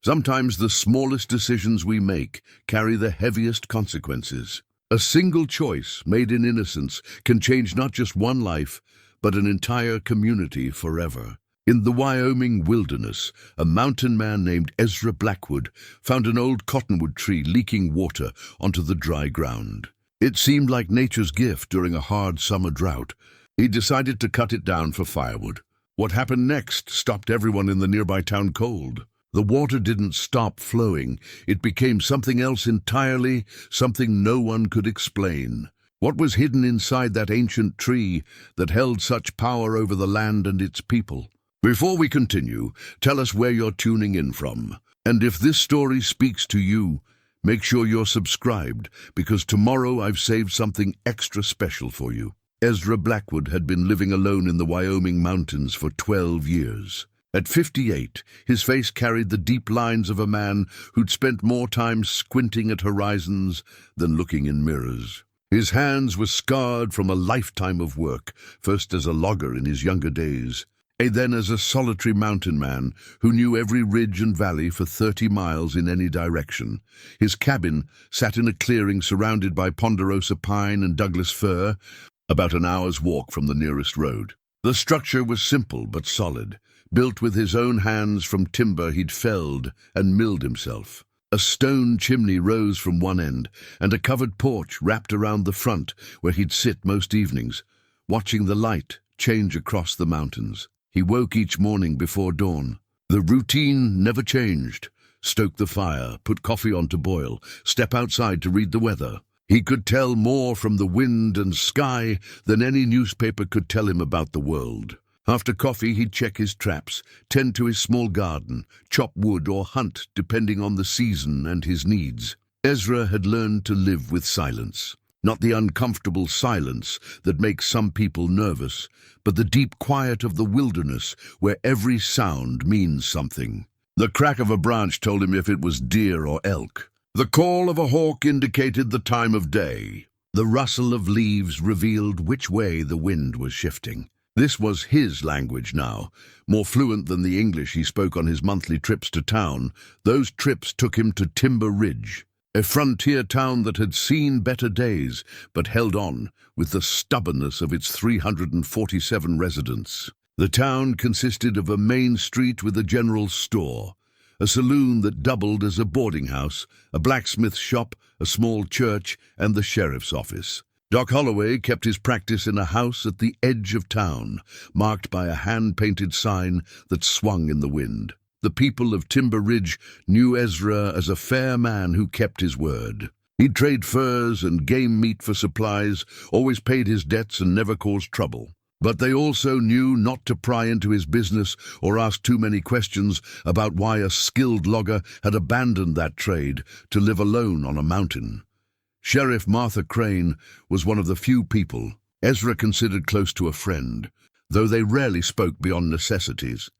Sometimes the smallest decisions we make carry the heaviest consequences. A single choice made in innocence can change not just one life, but an entire community forever. In the Wyoming wilderness, a mountain man named Ezra Blackwood found an old cottonwood tree leaking water onto the dry ground. It seemed like nature's gift during a hard summer drought. He decided to cut it down for firewood. What happened next stopped everyone in the nearby town cold. The water didn't stop flowing. It became something else entirely, something no one could explain. What was hidden inside that ancient tree that held such power over the land and its people? Before we continue, tell us where you're tuning in from. And if this story speaks to you, make sure you're subscribed, because tomorrow I've saved something extra special for you. Ezra Blackwood had been living alone in the Wyoming mountains for 12 years. At 58, his face carried the deep lines of a man who'd spent more time squinting at horizons than looking in mirrors. His hands were scarred from a lifetime of work, first as a logger in his younger days, and then as a solitary mountain man who knew every ridge and valley for 30 miles in any direction. His cabin sat in a clearing surrounded by ponderosa pine and Douglas fir, about an hour's walk from the nearest road. The structure was simple but solid, built with his own hands from timber he'd felled and milled himself. A stone chimney rose from one end, and a covered porch wrapped around the front where he'd sit most evenings, watching the light change across the mountains. He woke each morning before dawn. The routine never changed. Stoke the fire, put coffee on to boil, step outside to read the weather. He could tell more from the wind and sky than any newspaper could tell him about the world. After coffee, he'd check his traps, tend to his small garden, chop wood or hunt depending on the season and his needs. Ezra had learned to live with silence. Not the uncomfortable silence that makes some people nervous, but the deep quiet of the wilderness where every sound means something. The crack of a branch told him if it was deer or elk. The call of a hawk indicated the time of day. The rustle of leaves revealed which way the wind was shifting. This was his language now, more fluent than the English he spoke on his monthly trips to town. Those trips took him to Timber Ridge, a frontier town that had seen better days, but held on with the stubbornness of its 347 residents. The town consisted of a main street with a general store, a saloon that doubled as a boarding house, a blacksmith shop, a small church, and the sheriff's office. Doc Holloway kept his practice in a house at the edge of town, marked by a hand-painted sign that swung in the wind. The people of Timber Ridge knew Ezra as a fair man who kept his word. He'd trade furs and game meat for supplies, always paid his debts and never caused trouble. But they also knew not to pry into his business or ask too many questions about why a skilled logger had abandoned that trade to live alone on a mountain. Sheriff Martha Crane was one of the few people Ezra considered close to a friend, though they rarely spoke beyond necessities.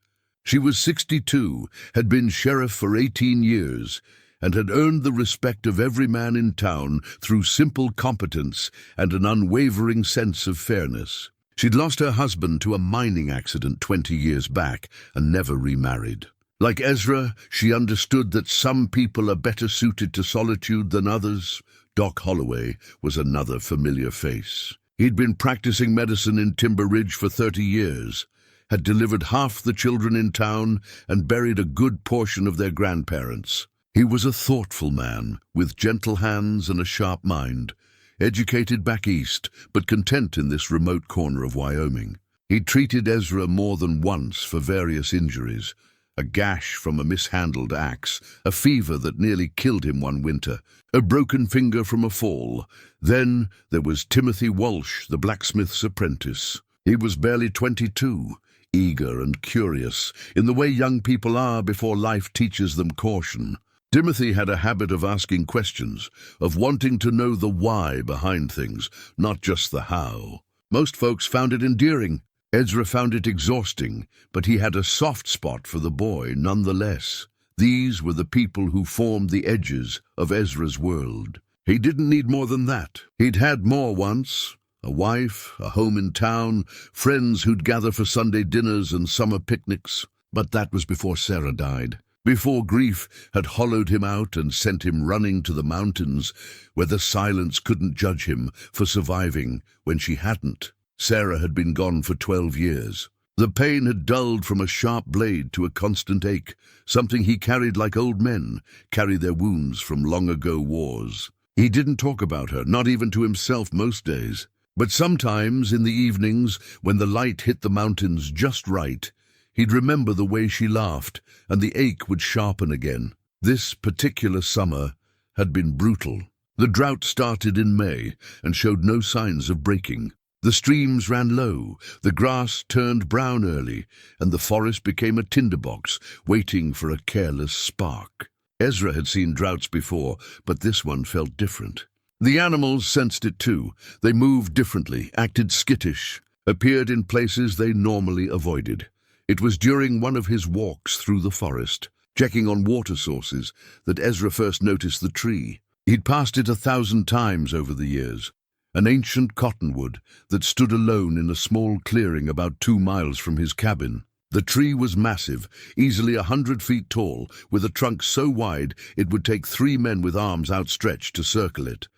She was 62, had been sheriff for 18 years, and had earned the respect of every man in town through simple competence and an unwavering sense of fairness. She'd lost her husband to a mining accident 20 years back and never remarried. Like Ezra, she understood that some people are better suited to solitude than others. Doc Holloway was another familiar face. He'd been practicing medicine in Timber Ridge for 30 years, had delivered half the children in town, and buried a good portion of their grandparents. He was a thoughtful man, with gentle hands and a sharp mind, educated back east, but content in this remote corner of Wyoming. He'd treated Ezra more than once for various injuries, a gash from a mishandled axe, a fever that nearly killed him one winter, a broken finger from a fall. Then there was Timothy Walsh, the blacksmith's apprentice. He was barely 22, eager and curious, in the way young people are before life teaches them caution. Timothy had a habit of asking questions, of wanting to know the why behind things, not just the how. Most folks found it endearing. Ezra found it exhausting, but he had a soft spot for the boy nonetheless. These were the people who formed the edges of Ezra's world. He didn't need more than that. He'd had more once. A wife, a home in town, friends who'd gather for Sunday dinners and summer picnics. But that was before Sarah died. before grief had hollowed him out and sent him running to the mountains where the silence couldn't judge him for surviving when she hadn't. Sarah had been gone for 12 years. The pain had dulled from a sharp blade to a constant ache, something he carried like old men carry their wounds from long-ago wars. He didn't talk about her, not even to himself most days. But sometimes, in the evenings, when the light hit the mountains just right, he'd remember the way she laughed, and the ache would sharpen again. This particular summer had been brutal. The drought started in May and showed no signs of breaking. The streams ran low, the grass turned brown early, and the forest became a tinderbox, waiting for a careless spark. Ezra had seen droughts before, but this one felt different. The animals sensed it too. They moved differently, acted skittish, appeared in places they normally avoided. It was during one of his walks through the forest, checking on water sources, that Ezra first noticed the tree. He'd passed it 1,000 times over the years. An ancient cottonwood that stood alone in a small clearing about 2 miles from his cabin. The tree was massive, easily 100 feet tall, with a trunk so wide it would take 3 men with arms outstretched to circle it.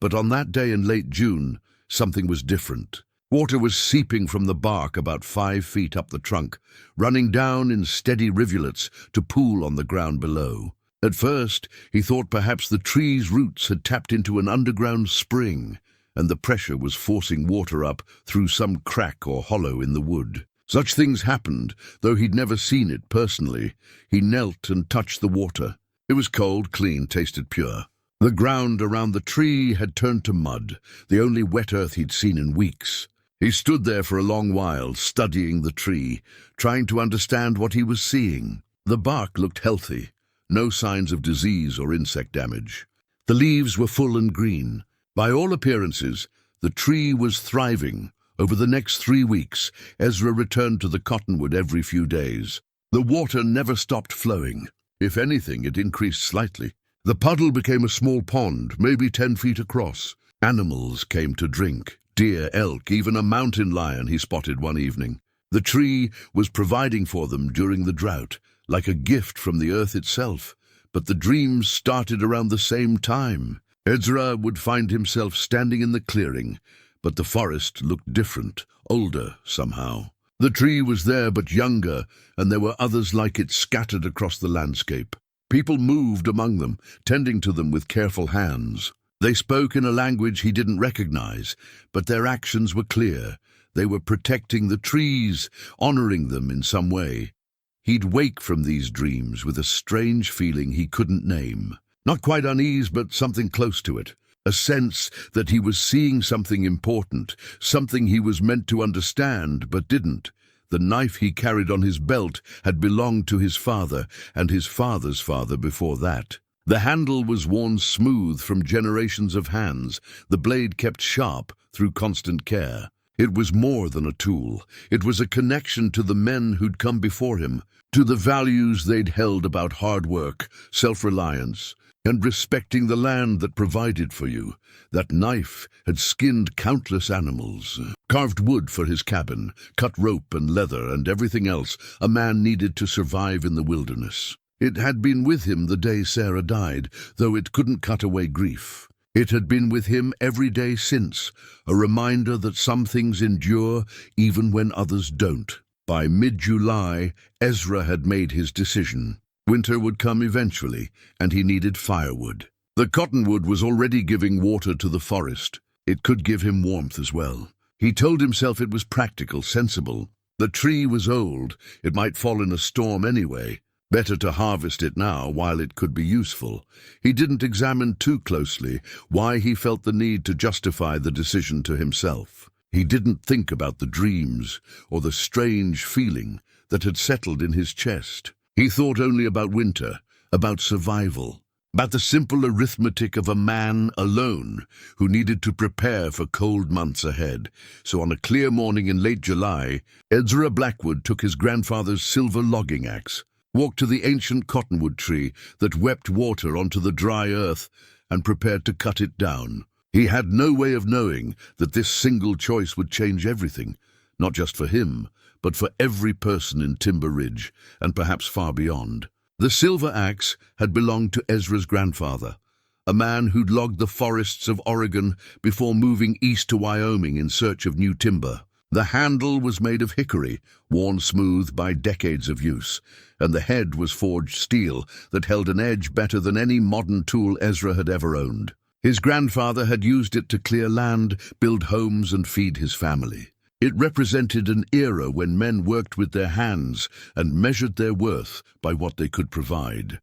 But on that day in late June, something was different. Water was seeping from the bark about 5 feet up the trunk, running down in steady rivulets to pool on the ground below. At first, he thought perhaps the tree's roots had tapped into an underground spring, and the pressure was forcing water up through some crack or hollow in the wood. Such things happened, though he'd never seen it personally. He knelt and touched the water. It was cold, clean, tasted pure. The ground around the tree had turned to mud, the only wet earth he'd seen in weeks. He stood there for a long while, studying the tree, trying to understand what he was seeing. The bark looked healthy, no signs of disease or insect damage. The leaves were full and green. By all appearances, the tree was thriving. Over the next 3 weeks, Ezra returned to the cottonwood every few days. The water never stopped flowing. If anything, it increased slightly. The puddle became a small pond, maybe 10 feet across. Animals came to drink. Deer, elk, even a mountain lion he spotted one evening. The tree was providing for them during the drought, like a gift from the earth itself. But the dreams started around the same time. Ezra would find himself standing in the clearing, but the forest looked different, older somehow. The tree was there but younger, and there were others like it scattered across the landscape. People moved among them, tending to them with careful hands. They spoke in a language he didn't recognize, but their actions were clear. They were protecting the trees, honoring them in some way. He'd wake from these dreams with a strange feeling he couldn't name. Not quite unease, but something close to it. A sense that he was seeing something important, something he was meant to understand but didn't. The knife he carried on his belt had belonged to his father and his father's father before that. The handle was worn smooth from generations of hands, the blade kept sharp through constant care. It was more than a tool. It was a connection to the men who'd come before him, to the values they'd held about hard work, self-reliance, and respecting the land that provided for you. That knife had skinned countless animals, carved wood for his cabin, cut rope and leather and everything else a man needed to survive in the wilderness. It had been with him the day Sarah died, though it couldn't cut away grief. It had been with him every day since, a reminder that some things endure even when others don't. By mid-July, Ezra had made his decision. Winter would come eventually, and he needed firewood. The cottonwood was already giving water to the forest. It could give him warmth as well. He told himself it was practical, sensible. The tree was old. It might fall in a storm anyway. Better to harvest it now while it could be useful. He didn't examine too closely why he felt the need to justify the decision to himself. He didn't think about the dreams or the strange feeling that had settled in his chest. He thought only about winter, about survival, about the simple arithmetic of a man alone who needed to prepare for cold months ahead. So on a clear morning in late July, Ezra Blackwood took his grandfather's silver logging axe, walked to the ancient cottonwood tree that wept water onto the dry earth, and prepared to cut it down. He had no way of knowing that this single choice would change everything, not just for him, but for every person in Timber Ridge, and perhaps far beyond. The silver axe had belonged to Ezra's grandfather, a man who'd logged the forests of Oregon before moving east to Wyoming in search of new timber. The handle was made of hickory, worn smooth by decades of use, and the head was forged steel that held an edge better than any modern tool Ezra had ever owned. His grandfather had used it to clear land, build homes, and feed his family. It represented an era when men worked with their hands and measured their worth by what they could provide.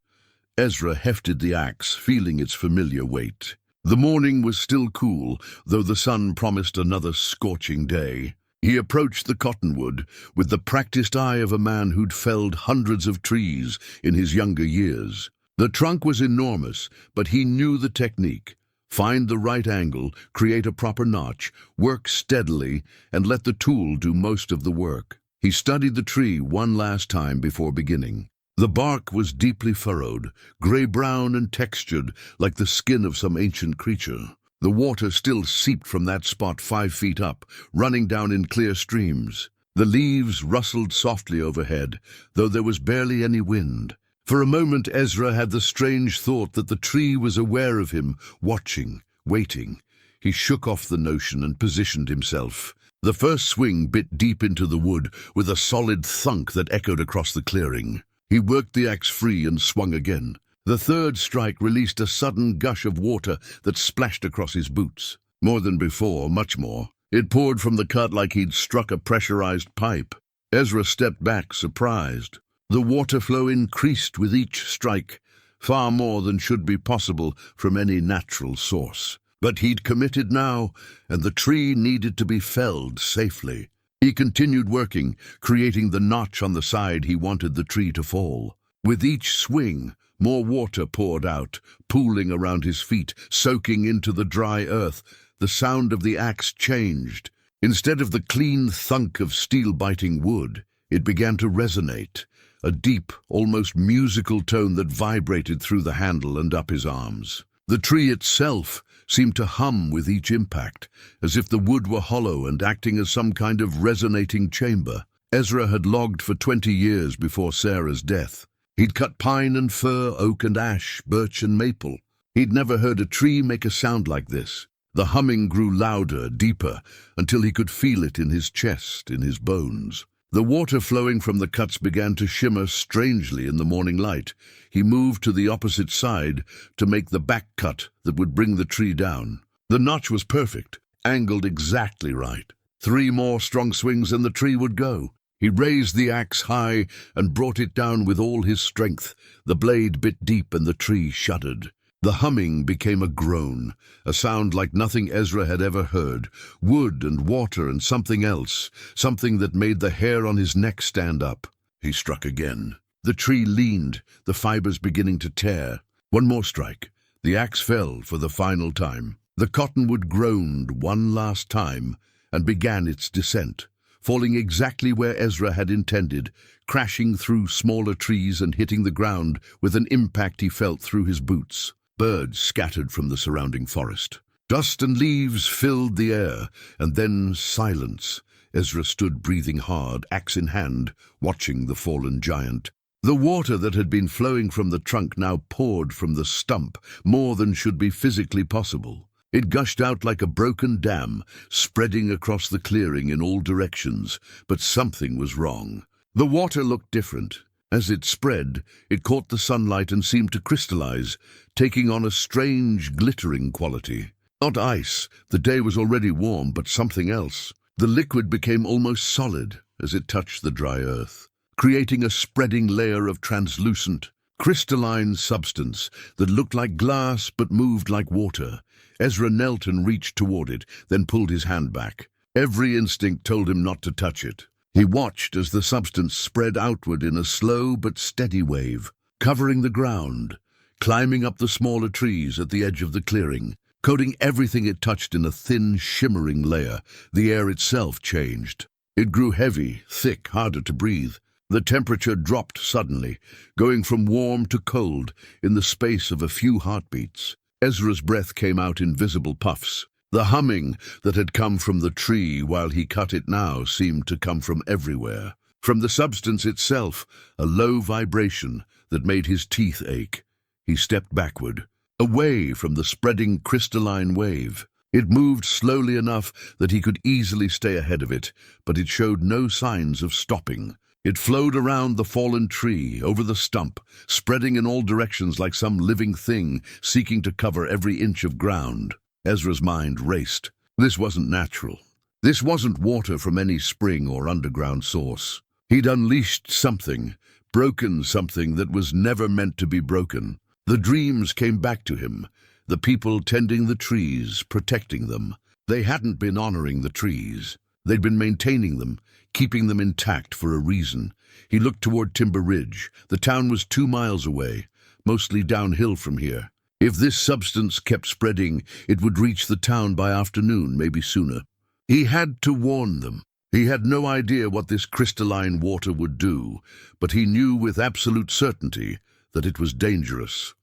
Ezra hefted the axe, feeling its familiar weight. The morning was still cool, though the sun promised another scorching day. He approached the cottonwood with the practiced eye of a man who'd felled hundreds of trees in his younger years. The trunk was enormous, but he knew the technique. Find the right angle, create a proper notch, work steadily, and let the tool do most of the work. He studied the tree one last time before beginning. The bark was deeply furrowed, gray-brown and textured like the skin of some ancient creature. The water still seeped from that spot 5 feet up, running down in clear streams. The leaves rustled softly overhead, though there was barely any wind. For a moment Ezra had the strange thought that the tree was aware of him, watching, waiting. He shook off the notion and positioned himself. The first swing bit deep into the wood with a solid thunk that echoed across the clearing. He worked the axe free and swung again. The third strike released a sudden gush of water that splashed across his boots. More than before, much more. It poured from the cut like he'd struck a pressurized pipe. Ezra stepped back, surprised. The water flow increased with each strike, far more than should be possible from any natural source. But he'd committed now, and the tree needed to be felled safely. He continued working, creating the notch on the side he wanted the tree to fall. With each swing, more water poured out, pooling around his feet, soaking into the dry earth. The sound of the axe changed. Instead of the clean thunk of steel-biting wood, it began to resonate, a deep, almost musical tone that vibrated through the handle and up his arms. The tree itself seemed to hum with each impact, as if the wood were hollow and acting as some kind of resonating chamber. Ezra had logged for 20 years before Sarah's death. He'd cut pine and fir, oak and ash, birch and maple. He'd never heard a tree make a sound like this. The humming grew louder, deeper, until he could feel it in his chest, in his bones. The water flowing from the cuts began to shimmer strangely in the morning light. He moved to the opposite side to make the back cut that would bring the tree down. The notch was perfect, angled exactly right. 3 more strong swings and the tree would go. He raised the axe high and brought it down with all his strength. The blade bit deep and the tree shuddered. The humming became a groan, a sound like nothing Ezra had ever heard. Wood and water and something else, something that made the hair on his neck stand up. He struck again. The tree leaned, the fibers beginning to tear. One more strike. The axe fell for the final time. The cottonwood groaned one last time and began its descent, falling exactly where Ezra had intended, crashing through smaller trees and hitting the ground with an impact he felt through his boots. Birds scattered from the surrounding forest. Dust and leaves filled the air, and then silence. Ezra stood breathing hard, axe in hand, watching the fallen giant. The water that had been flowing from the trunk now poured from the stump, more than should be physically possible. It gushed out like a broken dam, spreading across the clearing in all directions, but something was wrong. The water looked different. As it spread, it caught the sunlight and seemed to crystallize, taking on a strange, glittering quality. Not ice, the day was already warm, but something else. The liquid became almost solid as it touched the dry earth, creating a spreading layer of translucent, crystalline substance that looked like glass but moved like water. Ezra knelt and reached toward it, then pulled his hand back. Every instinct told him not to touch it. He watched as the substance spread outward in a slow but steady wave, covering the ground, climbing up the smaller trees at the edge of the clearing, coating everything it touched in a thin, shimmering layer. The air itself changed. It grew heavy, thick, harder to breathe. The temperature dropped suddenly, going from warm to cold in the space of a few heartbeats. Ezra's breath came out in visible puffs. The humming that had come from the tree while he cut it now seemed to come from everywhere. From the substance itself, a low vibration, that made his teeth ache. He stepped backward, away from the spreading crystalline wave. It moved slowly enough that he could easily stay ahead of it, but it showed no signs of stopping. It flowed around the fallen tree, over the stump, spreading in all directions like some living thing seeking to cover every inch of ground. Ezra's mind raced. This wasn't natural. This wasn't water from any spring or underground source. He'd unleashed something, broken something that was never meant to be broken. The dreams came back to him, the people tending the trees, protecting them. They hadn't been honoring the trees. They'd been maintaining them, keeping them intact for a reason. He looked toward Timber Ridge. The town was 2 miles away, mostly downhill from here. If this substance kept spreading, it would reach the town by afternoon, maybe sooner. He had to warn them. He had no idea what this crystalline water would do, but he knew with absolute certainty that it was dangerous.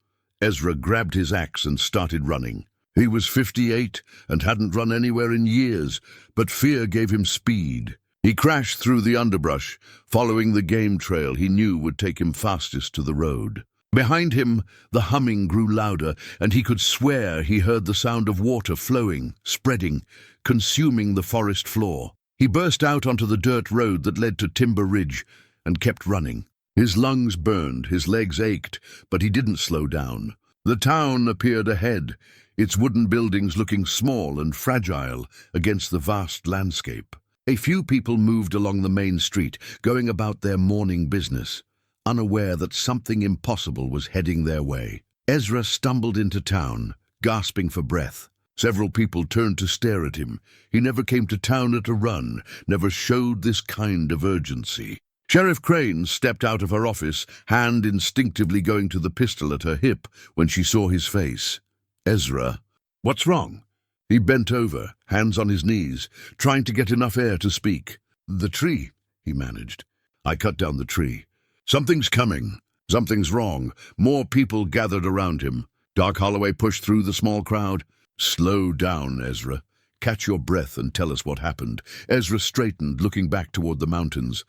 Ezra grabbed his axe and started running. He was 58 and hadn't run anywhere in years, but fear gave him speed. He crashed through the underbrush, following the game trail he knew would take him fastest to the road. Behind him, the humming grew louder, and he could swear he heard the sound of water flowing, spreading, consuming the forest floor. He burst out onto the dirt road that led to Timber Ridge and kept running. His lungs burned, his legs ached, but he didn't slow down. The town appeared ahead, its wooden buildings looking small and fragile against the vast landscape. A few people moved along the main street, going about their morning business, unaware that something impossible was heading their way. Ezra stumbled into town, gasping for breath. Several people turned to stare at him. He never came to town at a run, never showed this kind of urgency. Sheriff Crane stepped out of her office, hand instinctively going to the pistol at her hip when she saw his face. Ezra, what's wrong? He bent over, hands on his knees, trying to get enough air to speak. The tree, he managed. I cut down the tree. Something's coming. Something's wrong. More people gathered around him. Doc Holloway pushed through the small crowd. Slow down, Ezra. Catch your breath and tell us what happened. Ezra straightened, looking back toward the mountains.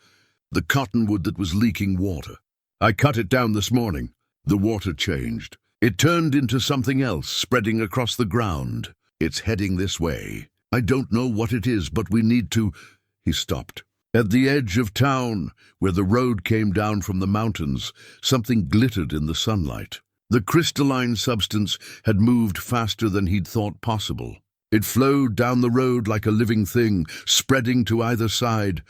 The cottonwood that was leaking water. I cut it down this morning. The water changed. It turned into something else, spreading across the ground. It's heading this way. I don't know what it is, but we need to... He stopped. At the edge of town, where the road came down from the mountains, something glittered in the sunlight. The crystalline substance had moved faster than he'd thought possible. It flowed down the road like a living thing, spreading to either side,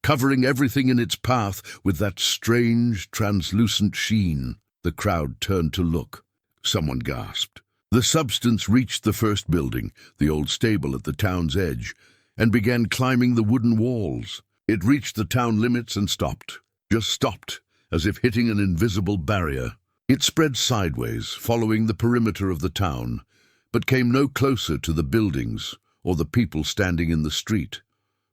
covering everything in its path with that strange, translucent sheen. The crowd turned to look. Someone gasped. The substance reached the first building, the old stable at the town's edge, and began climbing the wooden walls. It reached the town limits and stopped. Just stopped, as if hitting an invisible barrier. It spread sideways, following the perimeter of the town, but came no closer to the buildings or the people standing in the street.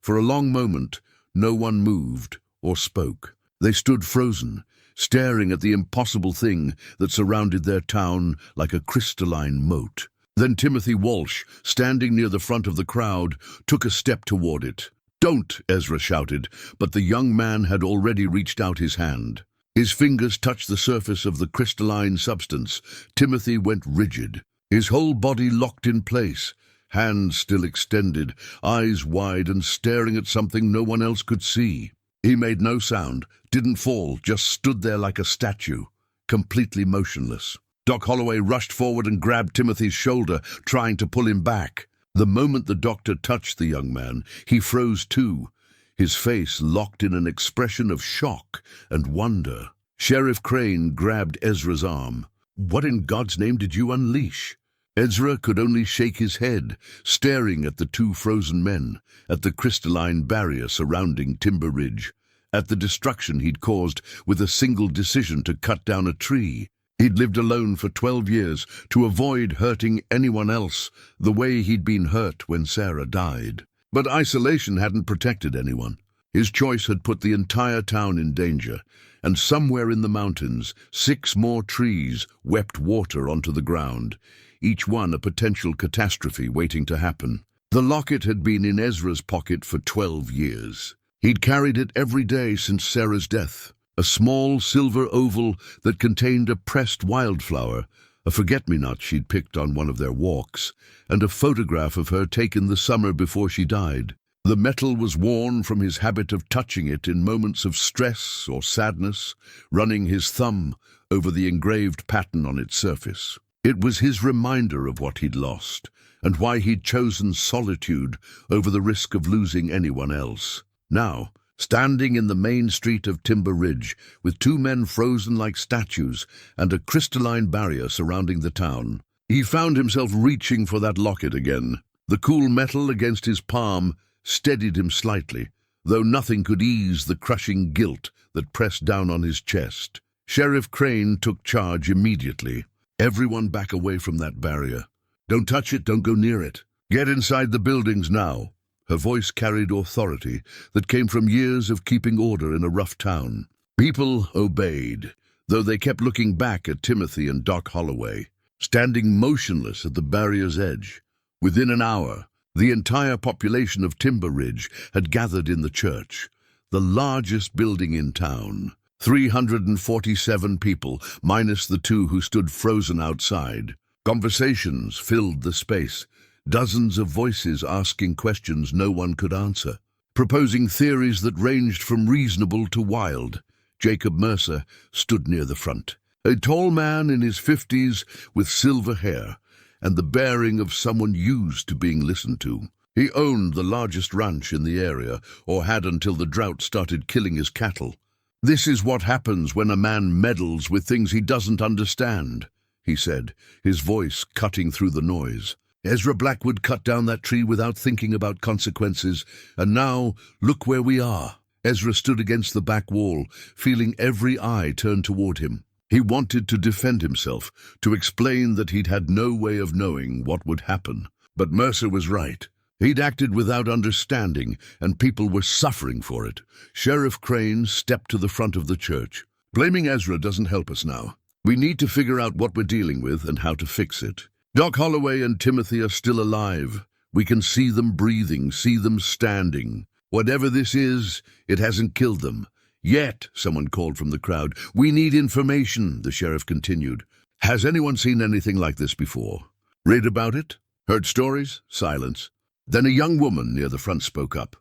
For a long moment, no one moved or spoke. They stood frozen, staring at the impossible thing that surrounded their town like a crystalline moat. Then Timothy Walsh, standing near the front of the crowd, took a step toward it. "Don't!" Ezra shouted, but the young man had already reached out his hand. His fingers touched the surface of the crystalline substance. Timothy went rigid, his whole body locked in place, hands still extended, eyes wide and staring at something no one else could see. He made no sound, didn't fall, just stood there like a statue, completely motionless. Doc Holloway rushed forward and grabbed Timothy's shoulder, trying to pull him back. The moment the doctor touched the young man, he froze too, his face locked in an expression of shock and wonder. Sheriff Crane grabbed Ezra's arm. "What in God's name did you unleash?" Ezra could only shake his head, staring at the two frozen men, at the crystalline barrier surrounding Timber Ridge, at the destruction he'd caused with a single decision to cut down a tree. He'd lived alone for 12 years to avoid hurting anyone else the way he'd been hurt when Sarah died. But isolation hadn't protected anyone. His choice had put the entire town in danger, and somewhere in the mountains, 6 more trees wept water onto the ground, each one a potential catastrophe waiting to happen. The locket had been in Ezra's pocket for 12 years. He'd carried it every day since Sarah's death. a small silver oval that contained a pressed wildflower, a forget-me-not she'd picked on one of their walks, and a photograph of her taken the summer before she died. The metal was worn from his habit of touching it in moments of stress or sadness, running his thumb over the engraved pattern on its surface. It was his reminder of what he'd lost, and why he'd chosen solitude over the risk of losing anyone else. Now, standing in the main street of Timber Ridge, with two men frozen like statues and a crystalline barrier surrounding the town, he found himself reaching for that locket again. The cool metal against his palm steadied him slightly, though nothing could ease the crushing guilt that pressed down on his chest. Sheriff Crane took charge immediately. Everyone back away from that barrier. Don't touch it, don't go near it. Get inside the buildings now. Her voice carried authority that came from years of keeping order in a rough town. People obeyed, though they kept looking back at Timothy and Doc Holloway, standing motionless at the barrier's edge. Within an hour, the entire population of Timber Ridge had gathered in the church, the largest building in town. 347 people, minus the two who stood frozen outside. Conversations filled the space, dozens of voices asking questions no one could answer, proposing theories that ranged from reasonable to wild. Jacob Mercer stood near the front, a tall man in his 50s with silver hair and the bearing of someone used to being listened to. He owned the largest ranch in the area, or had until the drought started killing his cattle. "This is what happens when a man meddles with things he doesn't understand," he said, his voice cutting through the noise. "Ezra Blackwood cut down that tree without thinking about consequences, and now look where we are." Ezra stood against the back wall, feeling every eye turn toward him. He wanted to defend himself, to explain that he'd had no way of knowing what would happen. But Mercer was right. He'd acted without understanding, and people were suffering for it. Sheriff Crane stepped to the front of the church. "Blaming Ezra doesn't help us now. We need to figure out what we're dealing with and how to fix it. Doc Holloway and Timothy are still alive. We can see them breathing, see them standing. Whatever this is, it hasn't killed them. Yet," someone called from the crowd. "We need information," the sheriff continued. "Has anyone seen anything like this before? Read about it? Heard stories?" Silence. Then a young woman near the front spoke up.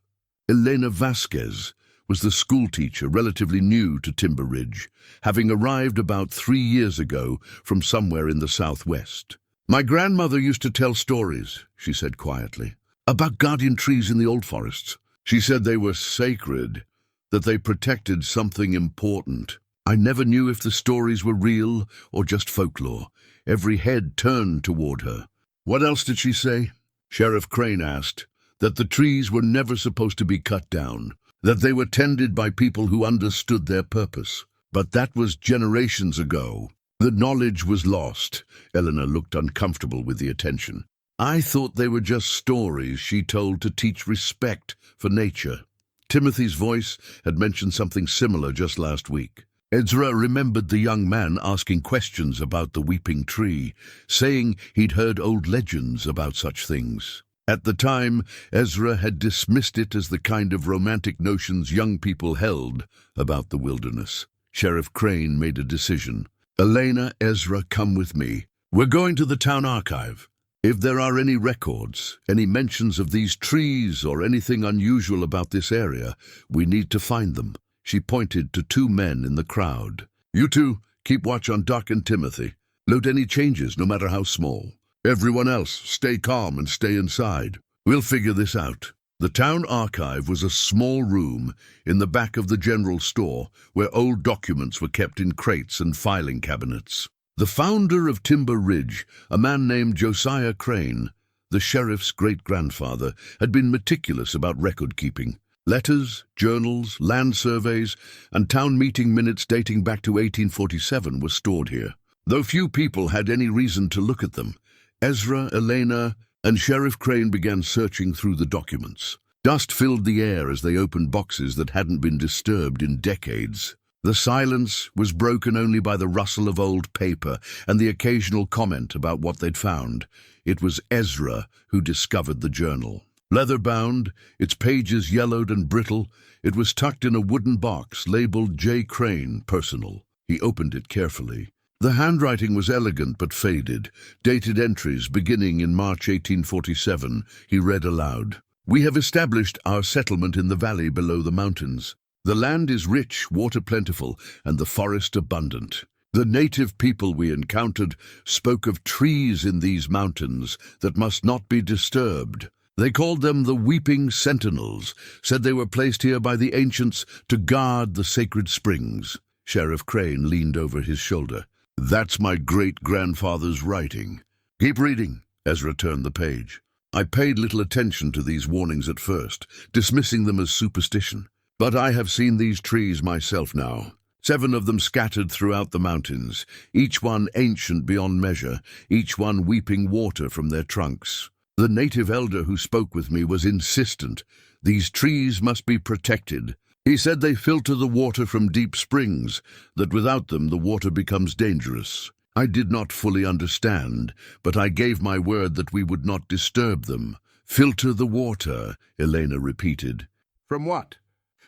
Elena Vasquez was the schoolteacher relatively new to Timber Ridge, having arrived about 3 years ago from somewhere in the southwest. "My grandmother used to tell stories," she said quietly, "about guardian trees in the old forests. She said they were sacred, that they protected something important. I never knew if the stories were real or just folklore." Every head turned toward her. "What else did she say?" Sheriff Crane asked. "That the trees were never supposed to be cut down, that they were tended by people who understood their purpose. But that was generations ago. The knowledge was lost." Eleanor looked uncomfortable with the attention. "I thought they were just stories she told to teach respect for nature." Timothy's voice had mentioned something similar just last week. Ezra remembered the young man asking questions about the weeping tree, saying he'd heard old legends about such things. At the time, Ezra had dismissed it as the kind of romantic notions young people held about the wilderness. Sheriff Crane made a decision. "Elena, Ezra, come with me. We're going to the town archive. If there are any records, any mentions of these trees or anything unusual about this area, we need to find them." She pointed to 2 men in the crowd. "You two, keep watch on Doc and Timothy. Note any changes, no matter how small. Everyone else, stay calm and stay inside. We'll figure this out." The town archive was a small room in the back of the general store where old documents were kept in crates and filing cabinets. The founder of Timber Ridge, a man named Josiah Crane, the sheriff's great-grandfather, had been meticulous about record-keeping. Letters, journals, land surveys, and town meeting minutes dating back to 1847 were stored here. Though few people had any reason to look at them, Ezra, Elena, and Sheriff Crane began searching through the documents. Dust filled the air as they opened boxes that hadn't been disturbed in decades. The silence was broken only by the rustle of old paper and the occasional comment about what they'd found. It was Ezra who discovered the journal. Leather-bound, its pages yellowed and brittle, it was tucked in a wooden box labeled J. Crane, Personal. He opened it carefully. The handwriting was elegant but faded, dated entries beginning in March 1847. He read aloud. "We have established our settlement in the valley below the mountains. The land is rich, water plentiful, and the forest abundant. The native people we encountered spoke of trees in these mountains that must not be disturbed. They called them the Weeping Sentinels, said they were placed here by the ancients to guard the sacred springs." Sheriff Crane leaned over his shoulder. "That's my great-grandfather's writing." "Keep reading." Ezra turned the page. "I paid little attention to these warnings at first, dismissing them as superstition. But I have seen these trees myself now. 7 of them scattered throughout the mountains, each one ancient beyond measure, each one weeping water from their trunks. The native elder who spoke with me was insistent. These trees must be protected. He said they filter the water from deep springs, that without them the water becomes dangerous. I did not fully understand, but I gave my word that we would not disturb them. Filter the water, Elena repeated. From what?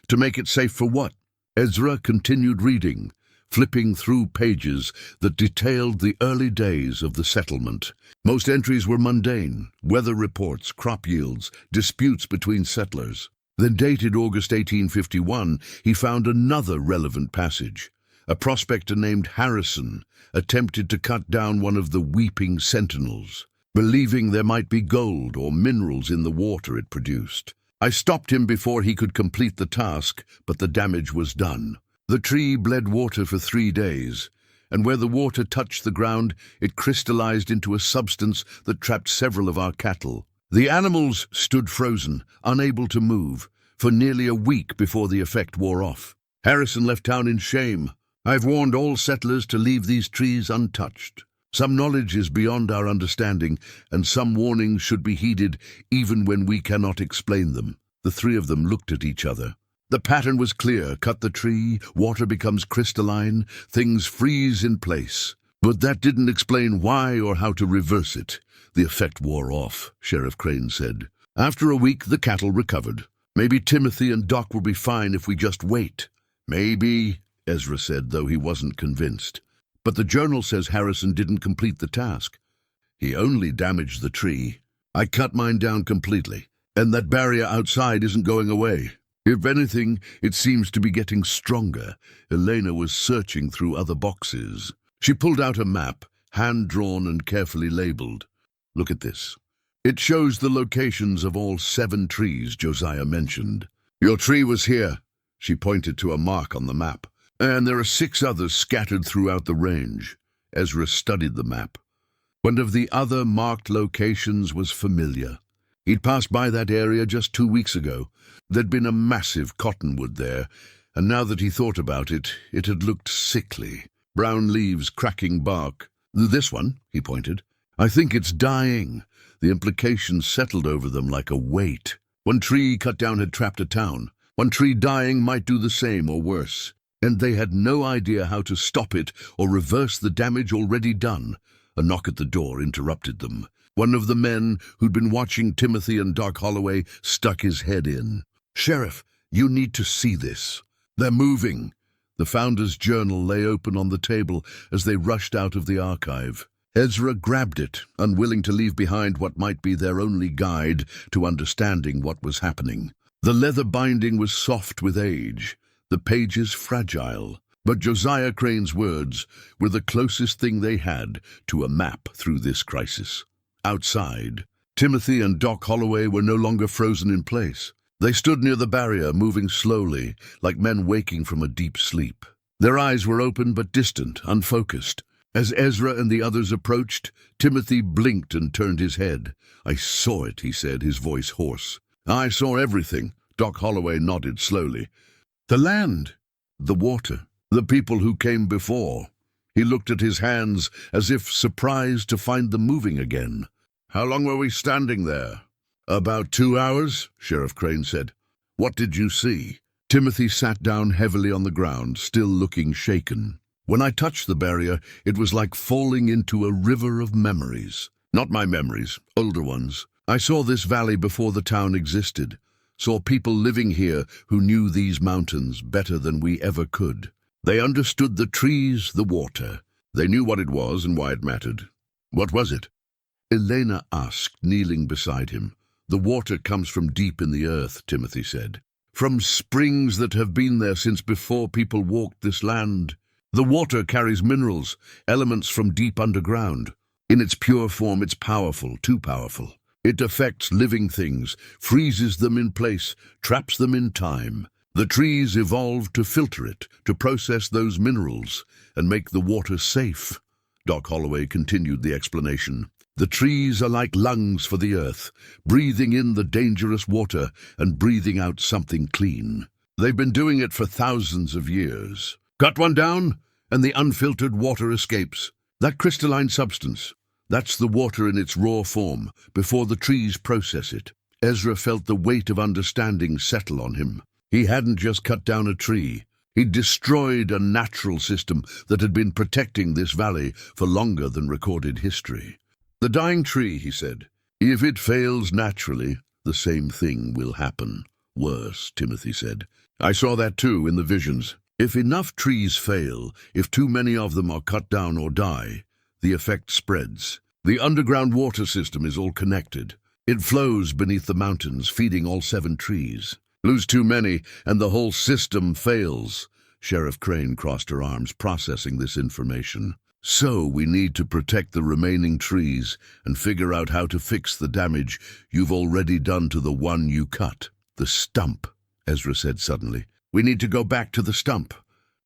To make it safe for what? Ezra continued reading, flipping through pages that detailed the early days of the settlement. Most entries were mundane: weather reports, crop yields, disputes between settlers. Then, dated August 1851, he found another relevant passage. A prospector named Harrison attempted to cut down one of the Weeping Sentinels, believing there might be gold or minerals in the water it produced. I stopped him before he could complete the task, but the damage was done. The tree bled water for 3 days, and where the water touched the ground, it crystallized into a substance that trapped several of our cattle. The animals stood frozen, unable to move, for nearly a week before the effect wore off. Harrison left town in shame. I've warned all settlers to leave these trees untouched. Some knowledge is beyond our understanding, and some warnings should be heeded even when we cannot explain them. The 3 of them looked at each other. The pattern was clear. Cut the tree, water becomes crystalline, things freeze in place. But that didn't explain why or how to reverse it. The effect wore off, Sheriff Crane said. After a week, the cattle recovered. Maybe Timothy and Doc will be fine if we just wait. Maybe, Ezra said, though he wasn't convinced. But the journal says Harrison didn't complete the task. He only damaged the tree. I cut mine down completely, and that barrier outside isn't going away. If anything, it seems to be getting stronger. Elena was searching through other boxes. She pulled out a map, hand-drawn and carefully labeled. Look at this. It shows the locations of all 7 trees Josiah mentioned. Your tree was here. She pointed to a mark on the map. And there are 6 others scattered throughout the range. Ezra studied the map. One of the other marked locations was familiar. He'd passed by that area just 2 weeks ago. There'd been a massive cottonwood there, and now that he thought about it, it had looked sickly. Brown leaves cracking bark. This one, he pointed. I think it's dying. The implications settled over them like a weight. One tree cut down had trapped a town. One tree dying might do the same or worse. And they had no idea how to stop it or reverse the damage already done. A knock at the door interrupted them. One of the men who'd been watching Timothy and Doc Holloway stuck his head in. Sheriff, you need to see this. They're moving. The Founder's Journal lay open on the table as they rushed out of the archive. Ezra grabbed it, unwilling to leave behind what might be their only guide to understanding what was happening. The leather binding was soft with age, the pages fragile, but Josiah Crane's words were the closest thing they had to a map through this crisis. Outside, Timothy and Doc Holloway were no longer frozen in place. They stood near the barrier, moving slowly, like men waking from a deep sleep. Their eyes were open but distant, unfocused. As Ezra and the others approached, Timothy blinked and turned his head. I saw it, he said, his voice hoarse. I saw everything. Doc Holloway nodded slowly. The land, the water, the people who came before. He looked at his hands as if surprised to find them moving again. How long were we standing there? About 2 hours, Sheriff Crane said. What did you see? Timothy sat down heavily on the ground, still looking shaken. When I touched the barrier, it was like falling into a river of memories. Not my memories, older ones. I saw this valley before the town existed, saw people living here who knew these mountains better than we ever could. They understood the trees, the water. They knew what it was and why it mattered. What was it? Elena asked, kneeling beside him. The water comes from deep in the earth, Timothy said. From springs that have been there since before people walked this land. The water carries minerals, elements from deep underground. In its pure form, it's powerful, too powerful. It affects living things, freezes them in place, traps them in time. The trees evolved to filter it, to process those minerals, and make the water safe. Doc Holloway continued the explanation. The trees are like lungs for the earth, breathing in the dangerous water and breathing out something clean. They've been doing it for thousands of years. Cut one down, and the unfiltered water escapes. That crystalline substance, that's the water in its raw form, before the trees process it. Ezra felt the weight of understanding settle on him. He hadn't just cut down a tree. He'd destroyed a natural system that had been protecting this valley for longer than recorded history. The dying tree, he said. If it fails naturally, the same thing will happen. Worse, Timothy said. I saw that too in the visions. If enough trees fail, if too many of them are cut down or die, the effect spreads. The underground water system is all connected. It flows beneath the mountains, feeding all 7 trees. Lose too many, and the whole system fails. Sheriff Crane crossed her arms, processing this information. So we need to protect the remaining trees and figure out how to fix the damage you've already done to the one you cut. The stump, Ezra said suddenly. We need to go back to the stump.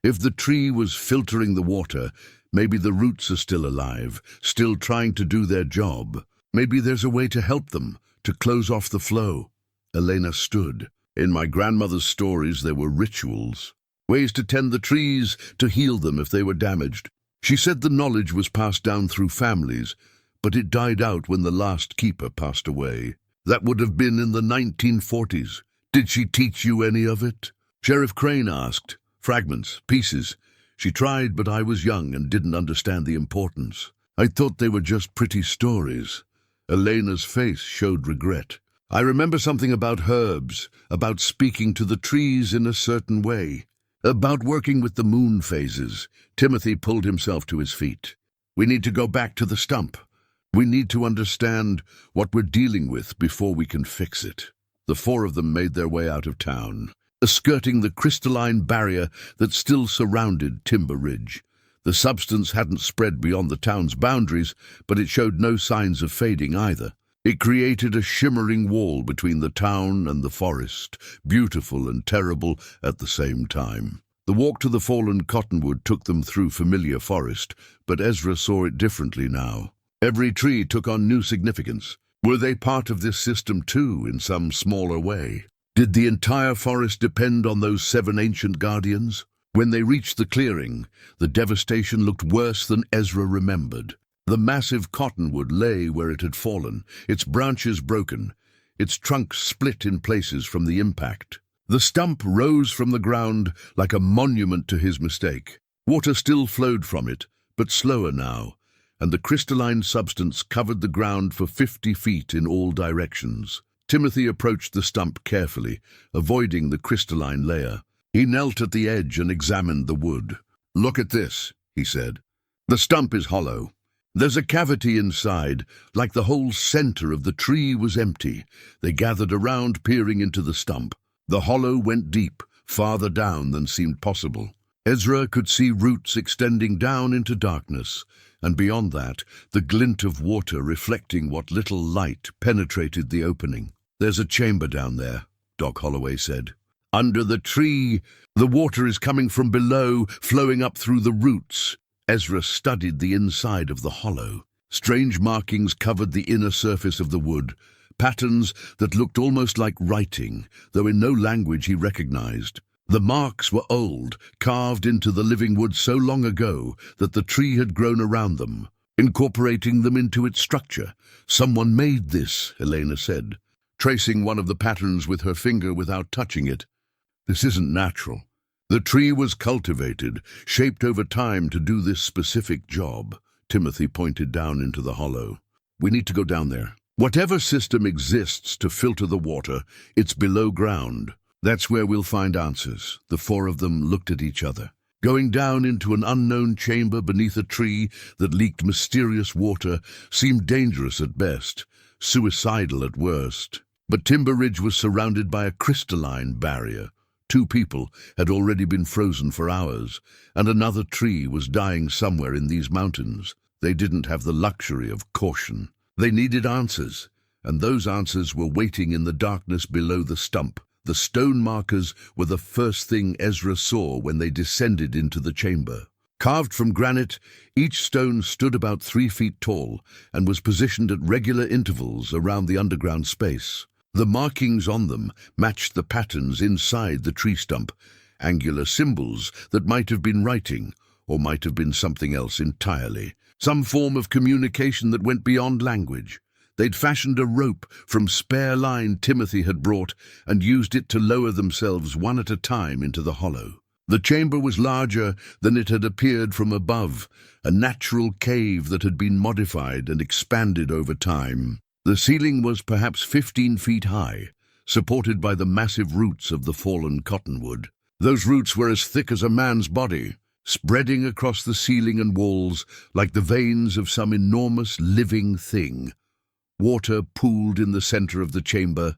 If the tree was filtering the water, maybe the roots are still alive, still trying to do their job. Maybe there's a way to help them, to close off the flow. Elena stood. In my grandmother's stories, there were rituals, ways to tend the trees, to heal them if they were damaged. She said the knowledge was passed down through families, but it died out when the last keeper passed away. That would have been in the 1940s. Did she teach you any of it? Sheriff Crane asked. Fragments, pieces. She tried, but I was young and didn't understand the importance. I thought they were just pretty stories. Elena's face showed regret. I remember something about herbs, about speaking to the trees in a certain way, about working with the moon phases. Timothy pulled himself to his feet. We need to go back to the stump. We need to understand what we're dealing with before we can fix it. The 4 of them made their way out of town, skirting the crystalline barrier that still surrounded Timber Ridge. The substance hadn't spread beyond the town's boundaries, but it showed no signs of fading either. It created a shimmering wall between the town and the forest, beautiful and terrible at the same time. The walk to the fallen cottonwood took them through familiar forest, but Ezra saw it differently now. Every tree took on new significance. Were they part of this system too, in some smaller way? Did the entire forest depend on those 7 ancient guardians? When they reached the clearing, the devastation looked worse than Ezra remembered. The massive cottonwood lay where it had fallen, its branches broken, its trunk split in places from the impact. The stump rose from the ground like a monument to his mistake. Water still flowed from it, but slower now, and the crystalline substance covered the ground for 50 feet in all directions. Timothy approached the stump carefully, avoiding the crystalline layer. He knelt at the edge and examined the wood. Look at this, he said. The stump is hollow. There's a cavity inside, like the whole center of the tree was empty. They gathered around, peering into the stump. The hollow went deep, farther down than seemed possible. Ezra could see roots extending down into darkness, and beyond that, the glint of water reflecting what little light penetrated the opening. There's a chamber down there, Doc Holloway said. Under the tree, the water is coming from below, flowing up through the roots. Ezra studied the inside of the hollow. Strange markings covered the inner surface of the wood, patterns that looked almost like writing, though in no language he recognized. The marks were old, carved into the living wood so long ago that the tree had grown around them, incorporating them into its structure. Someone made this, Elena said, tracing one of the patterns with her finger without touching it. This isn't natural. The tree was cultivated, shaped over time to do this specific job. Timothy pointed down into the hollow. We need to go down there. Whatever system exists to filter the water, it's below ground. That's where we'll find answers. The four of them looked at each other. Going down into an unknown chamber beneath a tree that leaked mysterious water seemed dangerous at best, suicidal at worst. But Timber Ridge was surrounded by a crystalline barrier. 2 people had already been frozen for hours, and another tree was dying somewhere in these mountains. They didn't have the luxury of caution. They needed answers, and those answers were waiting in the darkness below the stump. The stone markers were the first thing Ezra saw when they descended into the chamber. Carved from granite, each stone stood about 3 feet tall and was positioned at regular intervals around the underground space. The markings on them matched the patterns inside the tree stump, angular symbols that might have been writing or might have been something else entirely. Some form of communication that went beyond language. They'd fashioned a rope from spare line Timothy had brought and used it to lower themselves one at a time into the hollow. The chamber was larger than it had appeared from above, a natural cave that had been modified and expanded over time. The ceiling was perhaps 15 feet high, supported by the massive roots of the fallen cottonwood. Those roots were as thick as a man's body, spreading across the ceiling and walls like the veins of some enormous living thing. Water pooled in the center of the chamber,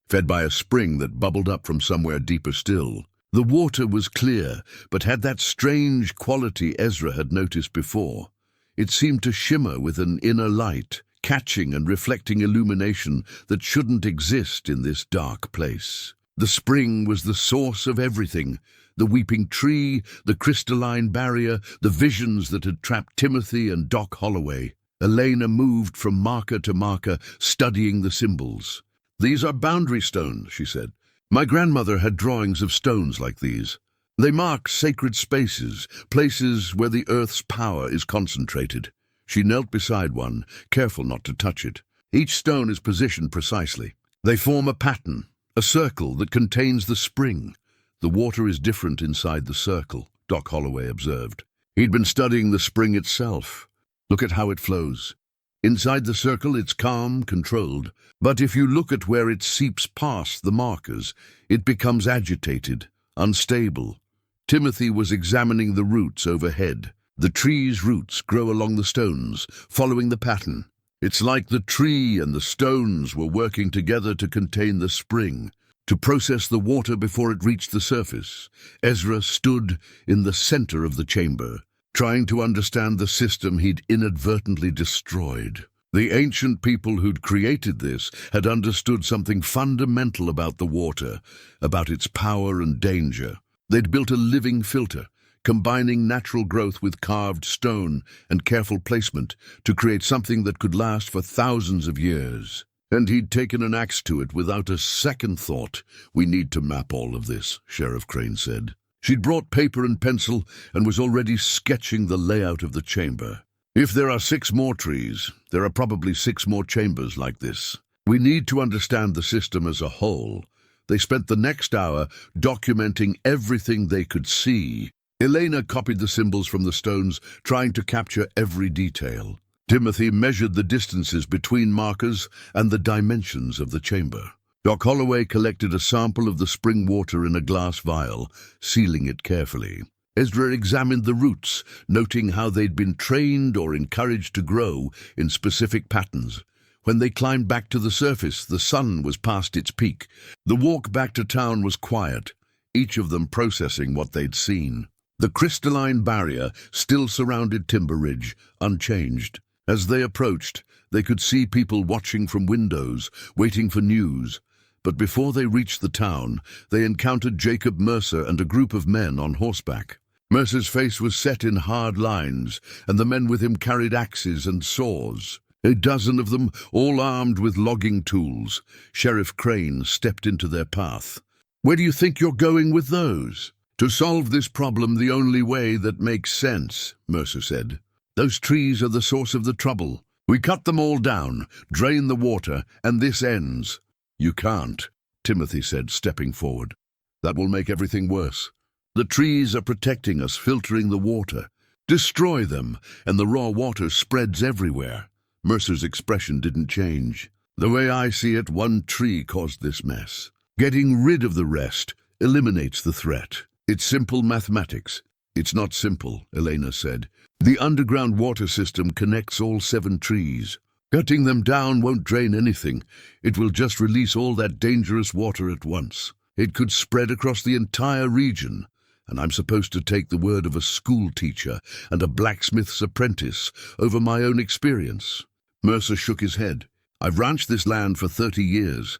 fed by a spring that bubbled up from somewhere deeper still. The water was clear, but had that strange quality Ezra had noticed before. It seemed to shimmer with an inner light, catching and reflecting illumination that shouldn't exist in this dark place. The spring was the source of everything. The weeping tree, the crystalline barrier, the visions that had trapped Timothy and Doc Holloway. Elena moved from marker to marker, studying the symbols. "These are boundary stones," she said. "My grandmother had drawings of stones like these. They mark sacred spaces, places where the earth's power is concentrated." She knelt beside one, careful not to touch it. Each stone is positioned precisely. They form a pattern, a circle that contains the spring. "The water is different inside the circle," Doc Holloway observed. He'd been studying the spring itself. "Look at how it flows. Inside the circle it's calm, controlled, but if you look at where it seeps past the markers, it becomes agitated, unstable." Timothy was examining the roots overhead. The tree's roots grow along the stones, following the pattern. It's like the tree and the stones were working together to contain the spring, to process the water before it reached the surface. Ezra stood in the center of the chamber, trying to understand the system he'd inadvertently destroyed. The ancient people who'd created this had understood something fundamental about the water, about its power and danger. They'd built a living filter, combining natural growth with carved stone and careful placement to create something that could last for thousands of years. And he'd taken an axe to it without a second thought. "We need to map all of this," Sheriff Crane said. She'd brought paper and pencil and was already sketching the layout of the chamber. "If there are 6 more trees, there are probably 6 more chambers like this. We need to understand the system as a whole." They spent the next hour documenting everything they could see. Elena copied the symbols from the stones, trying to capture every detail. Timothy measured the distances between markers and the dimensions of the chamber. Doc Holloway collected a sample of the spring water in a glass vial, sealing it carefully. Ezra examined the roots, noting how they'd been trained or encouraged to grow in specific patterns. When they climbed back to the surface, the sun was past its peak. The walk back to town was quiet, each of them processing what they'd seen. The crystalline barrier still surrounded Timber Ridge, unchanged. As they approached, they could see people watching from windows, waiting for news. But before they reached the town, they encountered Jacob Mercer and a group of men on horseback. Mercer's face was set in hard lines, and the men with him carried axes and saws. A dozen of them, all armed with logging tools. Sheriff Crane stepped into their path. "Where do you think you're going with those?" "To solve this problem the only way that makes sense," Mercer said. "Those trees are the source of the trouble. We cut them all down, drain the water, and this ends." "You can't," Timothy said, stepping forward. "That will make everything worse. The trees are protecting us, filtering the water. Destroy them, and the raw water spreads everywhere." Mercer's expression didn't change. The way I see it, one tree caused this mess. Getting rid of the rest eliminates the threat. It's simple mathematics. It's not simple, Elena said. The underground water system connects all 7 trees. Cutting them down won't drain anything. It will just release all that dangerous water at once. It could spread across the entire region. And I'm supposed to take the word of a school teacher and a blacksmith's apprentice over my own experience. Mercer shook his head. I've ranched this land for 30 years.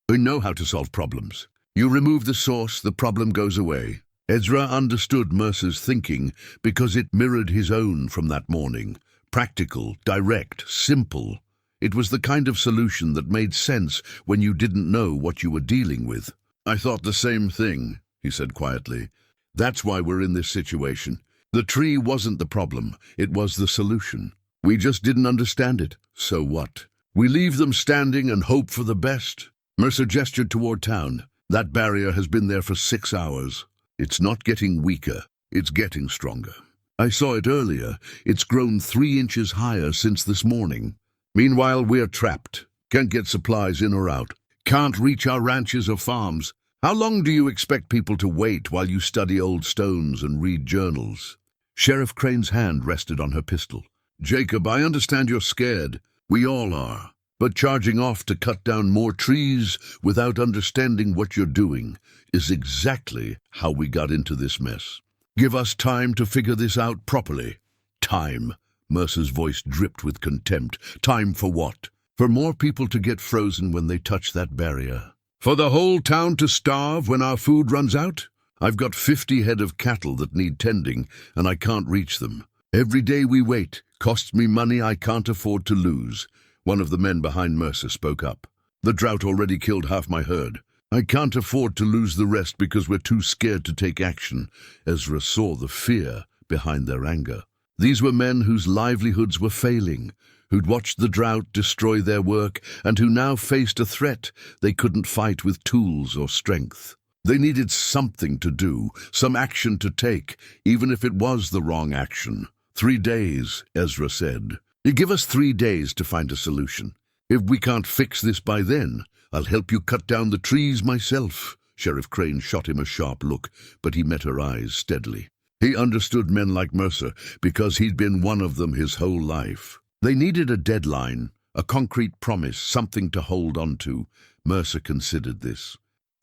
I know how to solve problems. You remove the source, the problem goes away. Ezra understood Mercer's thinking because it mirrored his own from that morning. Practical, direct, simple. It was the kind of solution that made sense when you didn't know what you were dealing with. I thought the same thing, he said quietly. That's why we're in this situation. The tree wasn't the problem, it was the solution. We just didn't understand it. So what? We leave them standing and hope for the best. Mercer gestured toward town. That barrier has been there for 6 hours. It's not getting weaker, it's getting stronger. I saw it earlier. It's grown 3 inches higher since this morning. Meanwhile, we're trapped. Can't get supplies in or out. Can't reach our ranches or farms. How long do you expect people to wait while you study old stones and read journals? Sheriff Crane's hand rested on her pistol. Jacob, I understand you're scared. We all are. But charging off to cut down more trees without understanding what you're doing is exactly how we got into this mess. Give us time to figure this out properly. Time. Mercer's voice dripped with contempt. Time for what? For more people to get frozen when they touch that barrier. For the whole town to starve when our food runs out? I've got 50 head of cattle that need tending, and I can't reach them. Every day we wait costs me money I can't afford to lose. One of the men behind Mercer spoke up. The drought already killed half my herd. I can't afford to lose the rest because we're too scared to take action. Ezra saw the fear behind their anger. These were men whose livelihoods were failing, who'd watched the drought destroy their work, and who now faced a threat they couldn't fight with tools or strength. They needed something to do, some action to take, even if it was the wrong action. 3 days, Ezra said. You give us 3 days to find a solution. If we can't fix this by then, I'll help you cut down the trees myself. Sheriff Crane shot him a sharp look, but he met her eyes steadily. He understood men like Mercer because he'd been one of them his whole life. They needed a deadline, a concrete promise, something to hold on to. Mercer considered this.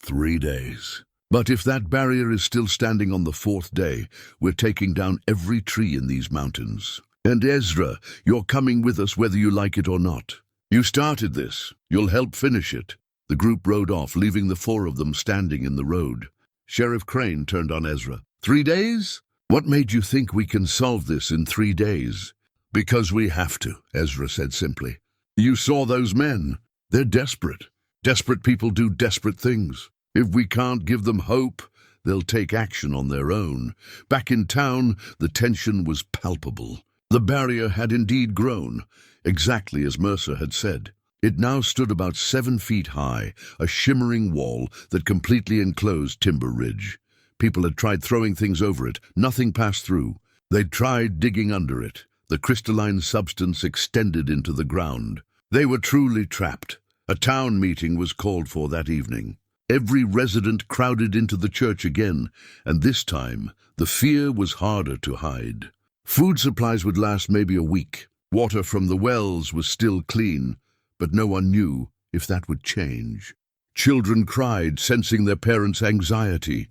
3 days. But if that barrier is still standing on the 4th day, we're taking down every tree in these mountains. And Ezra, you're coming with us whether you like it or not. You started this. You'll help finish it. The group rode off, leaving the 4 of them standing in the road. Sheriff Crane turned on Ezra. 3 days? What made you think we can solve this in 3 days? Because we have to, Ezra said simply. You saw those men. They're desperate. Desperate people do desperate things. If we can't give them hope, they'll take action on their own. Back in town, the tension was palpable. The barrier had indeed grown, exactly as Mercer had said. It now stood about 7 feet high, a shimmering wall that completely enclosed Timber Ridge. People had tried throwing things over it. Nothing passed through. They'd tried digging under it. The crystalline substance extended into the ground. They were truly trapped. A town meeting was called for that evening. Every resident crowded into the church again, and this time the fear was harder to hide. Food supplies would last maybe a week. Water from the wells was still clean, but no one knew if that would change. Children cried, sensing their parents' anxiety.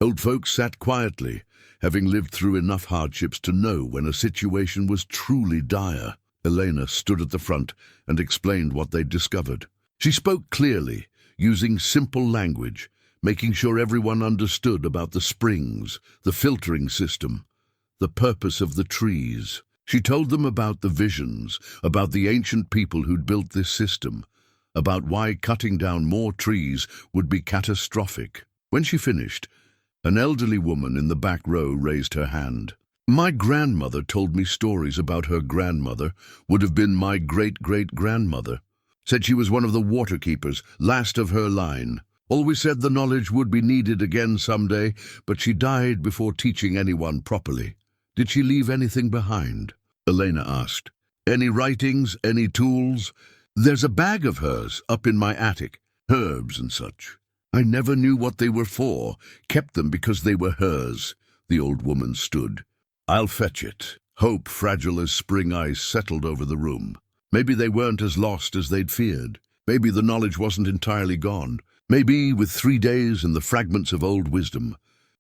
Old folks sat quietly, having lived through enough hardships to know when a situation was truly dire. Elena stood at the front and explained what they'd discovered. She spoke clearly, using simple language, making sure everyone understood about the springs, the filtering system, the purpose of the trees. She told them about the visions, about the ancient people who'd built this system, about why cutting down more trees would be catastrophic. When she finished, an elderly woman in the back row raised her hand. My grandmother told me stories about her grandmother, would have been my great-great-grandmother. Said she was one of the water keepers, last of her line. Always said the knowledge would be needed again someday, but she died before teaching anyone properly. Did she leave anything behind? Elena asked. Any writings, any tools? There's a bag of hers up in my attic, herbs and such. I never knew what they were for, kept them because they were hers. The old woman stood. I'll fetch it. Hope, fragile as spring ice, settled over the room. Maybe they weren't as lost as they'd feared. Maybe the knowledge wasn't entirely gone. Maybe, with 3 days and the fragments of old wisdom,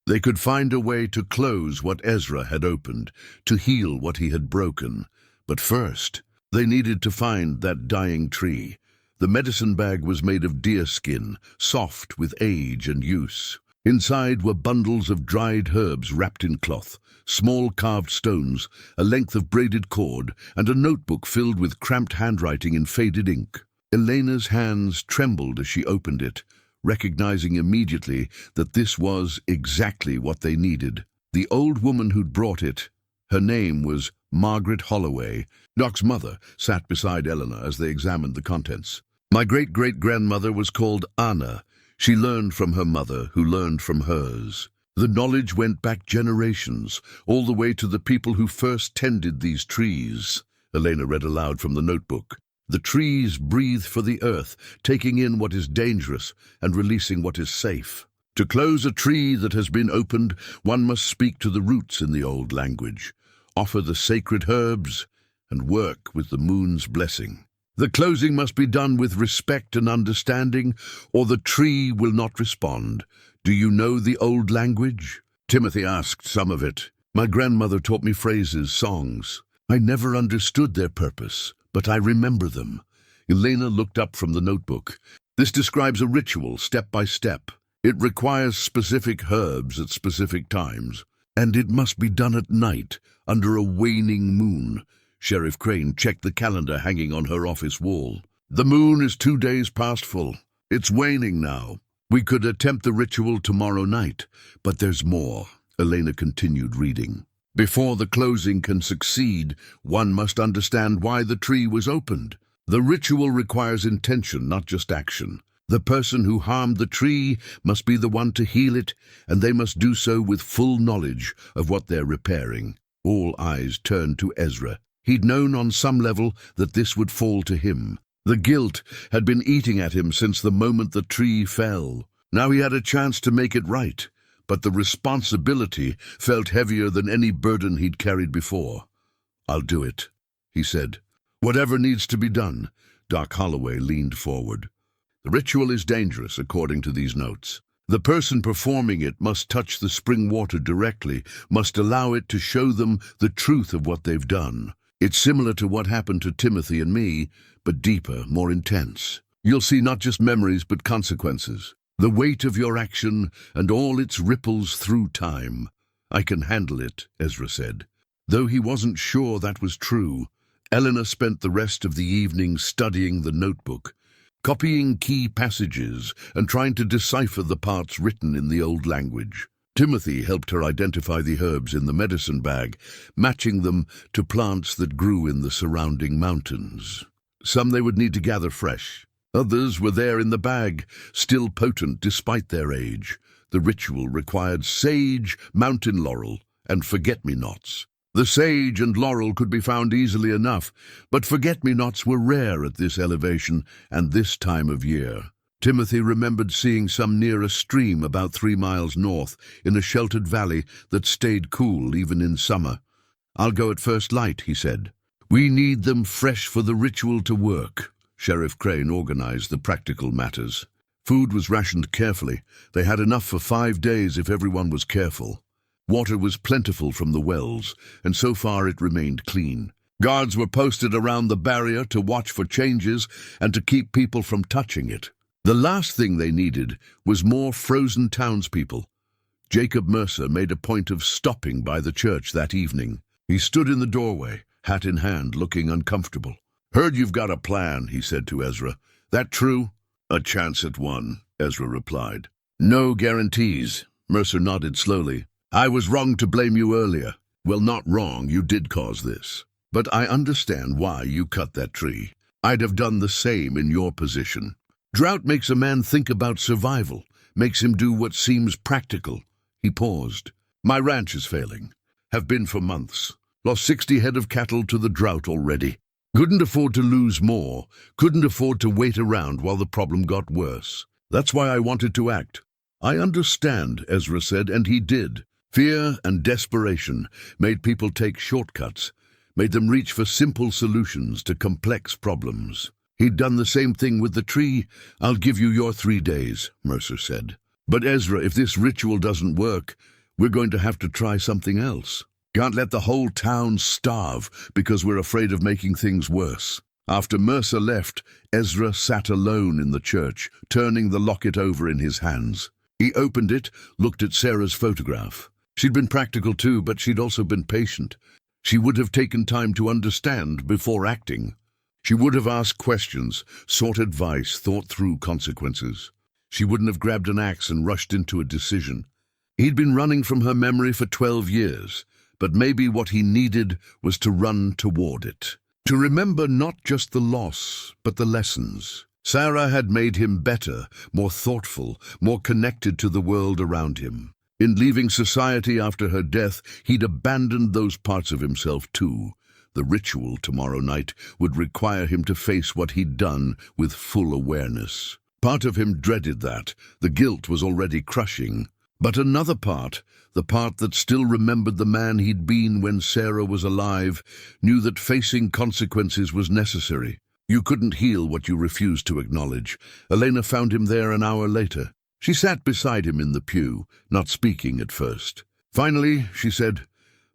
they could find a way to close what Ezra had opened, to heal what he had broken. But first, they needed to find that dying tree. The medicine bag was made of deer skin, soft with age and use. Inside were bundles of dried herbs wrapped in cloth, small carved stones, a length of braided cord, and a notebook filled with cramped handwriting in faded ink. Elena's hands trembled as she opened it, recognizing immediately that this was exactly what they needed. The old woman who'd brought it, her name was Margaret Holloway. Doc's mother sat beside Eleanor as they examined the contents. My great-great-grandmother was called Anna. She learned from her mother, who learned from hers. The knowledge went back generations, all the way to the people who first tended these trees. Elena read aloud from the notebook. The trees breathe for the earth, taking in what is dangerous and releasing what is safe. To close a tree that has been opened, one must speak to the roots in the old language, offer the sacred herbs, and work with the moon's blessing. The closing must be done with respect and understanding, or the tree will not respond. Do you know the old language? Timothy asked some of it. My grandmother taught me phrases, songs. I never understood their purpose, but I remember them. Elena looked up from the notebook. This describes a ritual, step by step. It requires specific herbs at specific times, and it must be done at night, under a waning moon. Sheriff Crane checked the calendar hanging on her office wall. The moon is 2 days past full. It's waning now. We could attempt the ritual tomorrow night, but there's more. Elena continued reading. Before the closing can succeed, one must understand why the tree was opened. The ritual requires intention, not just action. The person who harmed the tree must be the one to heal it, and they must do so with full knowledge of what they're repairing. All eyes turned to Ezra. He'd known on some level that this would fall to him. The guilt had been eating at him since the moment the tree fell. Now he had a chance to make it right, but the responsibility felt heavier than any burden he'd carried before. I'll do it, he said. Whatever needs to be done. Doc Holloway leaned forward. The ritual is dangerous, according to these notes. The person performing it must touch the spring water directly, must allow it to show them the truth of what they've done. It's similar to what happened to Timothy and me, but deeper, more intense. You'll see not just memories, but consequences. The weight of your action and all its ripples through time. I can handle it, Ezra said. Though he wasn't sure that was true, Eleanor spent the rest of the evening studying the notebook, copying key passages and trying to decipher the parts written in the old language. Timothy helped her identify the herbs in the medicine bag, matching them to plants that grew in the surrounding mountains. Some they would need to gather fresh. Others were there in the bag, still potent despite their age. The ritual required sage, mountain laurel, and forget-me-nots. The sage and laurel could be found easily enough, but forget-me-nots were rare at this elevation and this time of year. Timothy remembered seeing some near a stream about 3 miles north, in a sheltered valley that stayed cool even in summer. I'll go at first light, he said. We need them fresh for the ritual to work. Sheriff Crane organized the practical matters. Food was rationed carefully. They had enough for 5 days if everyone was careful. Water was plentiful from the wells, and so far it remained clean. Guards were posted around the barrier to watch for changes and to keep people from touching it. The last thing they needed was more frozen townspeople. Jacob Mercer made a point of stopping by the church that evening. He stood in the doorway, hat in hand, looking uncomfortable. Heard you've got a plan, he said to Ezra. That true? A chance at one, Ezra replied. No guarantees. Mercer nodded slowly. I was wrong to blame you earlier. Well, not wrong, you did cause this. But I understand why you cut that tree. I'd have done the same in your position. Drought makes a man think about survival, makes him do what seems practical. He paused. My ranch is failing. Have been for months. Lost 60 head of cattle to the drought already. Couldn't afford to lose more, couldn't afford to wait around while the problem got worse. That's why I wanted to act. I understand, Ezra said, and he did. Fear and desperation made people take shortcuts, made them reach for simple solutions to complex problems. He'd done the same thing with the tree. I'll give you your 3 days, Mercer said. But Ezra, if this ritual doesn't work, we're going to have to try something else. Can't let the whole town starve because we're afraid of making things worse. After Mercer left, Ezra sat alone in the church, turning the locket over in his hands. He opened it, looked at Sarah's photograph. She'd been practical too, but she'd also been patient. She would have taken time to understand before acting. She would have asked questions, sought advice, thought through consequences. She wouldn't have grabbed an axe and rushed into a decision. He'd been running from her memory for 12 years, but maybe what he needed was to run toward it. To remember not just the loss, but the lessons. Sarah had made him better, more thoughtful, more connected to the world around him. In leaving society after her death, he'd abandoned those parts of himself too. The ritual tomorrow night would require him to face what he'd done with full awareness. Part of him dreaded that. The guilt was already crushing. But another part, the part that still remembered the man he'd been when Sarah was alive, knew that facing consequences was necessary. You couldn't heal what you refused to acknowledge. Elena found him there an hour later. She sat beside him in the pew, not speaking at first. Finally, she said,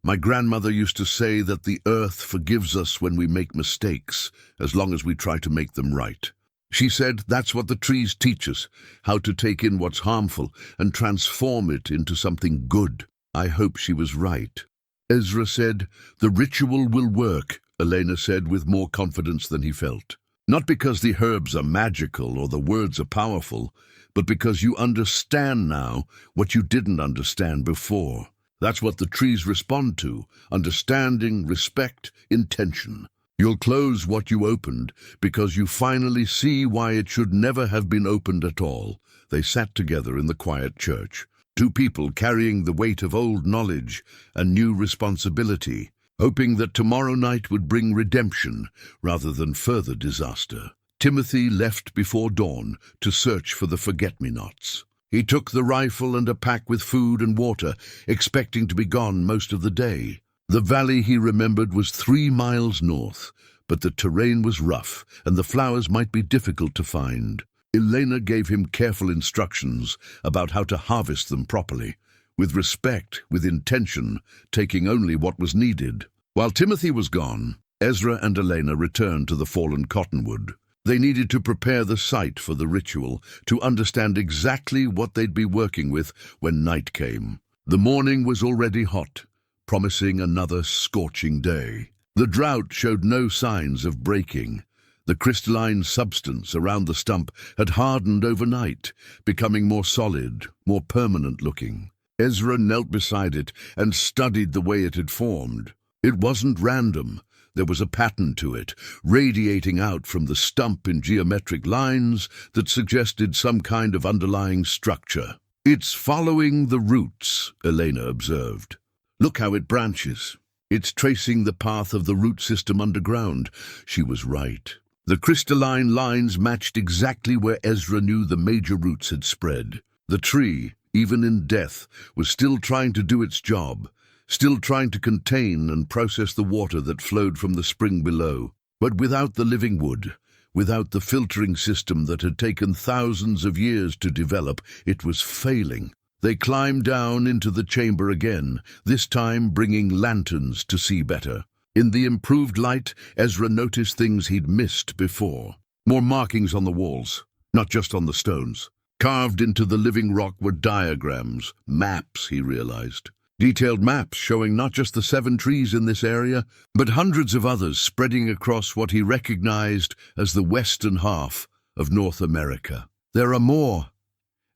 "My grandmother used to say that the earth forgives us when we make mistakes, as long as we try to make them right. She said that's what the trees teach us, how to take in what's harmful and transform it into something good." I hope she was right. Ezra said, "The ritual will work," Elena said with more confidence than he felt. "Not because the herbs are magical or the words are powerful, but because you understand now what you didn't understand before. That's what the trees respond to: understanding, respect, intention. You'll close what you opened because you finally see why it should never have been opened at all." They sat together in the quiet church, two people carrying the weight of old knowledge and new responsibility, hoping that tomorrow night would bring redemption rather than further disaster. Timothy left before dawn to search for the forget-me-nots. He took the rifle and a pack with food and water, expecting to be gone most of the day. The valley, he remembered, was 3 miles north, but the terrain was rough and the flowers might be difficult to find. Elena gave him careful instructions about how to harvest them properly, with respect, with intention, taking only what was needed. While Timothy was gone, Ezra and Elena returned to the fallen cottonwood. They needed to prepare the site for the ritual, to understand exactly what they'd be working with when night came. The morning was already hot, promising another scorching day. The drought showed no signs of breaking. The crystalline substance around the stump had hardened overnight, becoming more solid, more permanent-looking. Ezra knelt beside it and studied the way it had formed. It wasn't random. There was a pattern to it, radiating out from the stump in geometric lines that suggested some kind of underlying structure. "It's following the roots," Elena observed. "Look how it branches. It's tracing the path of the root system underground." She was right. The crystalline lines matched exactly where Ezra knew the major roots had spread. The tree, even in death, was still trying to do its job, still trying to contain and process the water that flowed from the spring below. But without the living wood, without the filtering system that had taken thousands of years to develop, it was failing. They climbed down into the chamber again, this time bringing lanterns to see better. In the improved light, Ezra noticed things he'd missed before. More markings on the walls, not just on the stones. Carved into the living rock were diagrams, maps, he realized. Detailed maps showing not just the 7 trees in this area, but hundreds of others spreading across what he recognized as the western half of North America. "There are more,"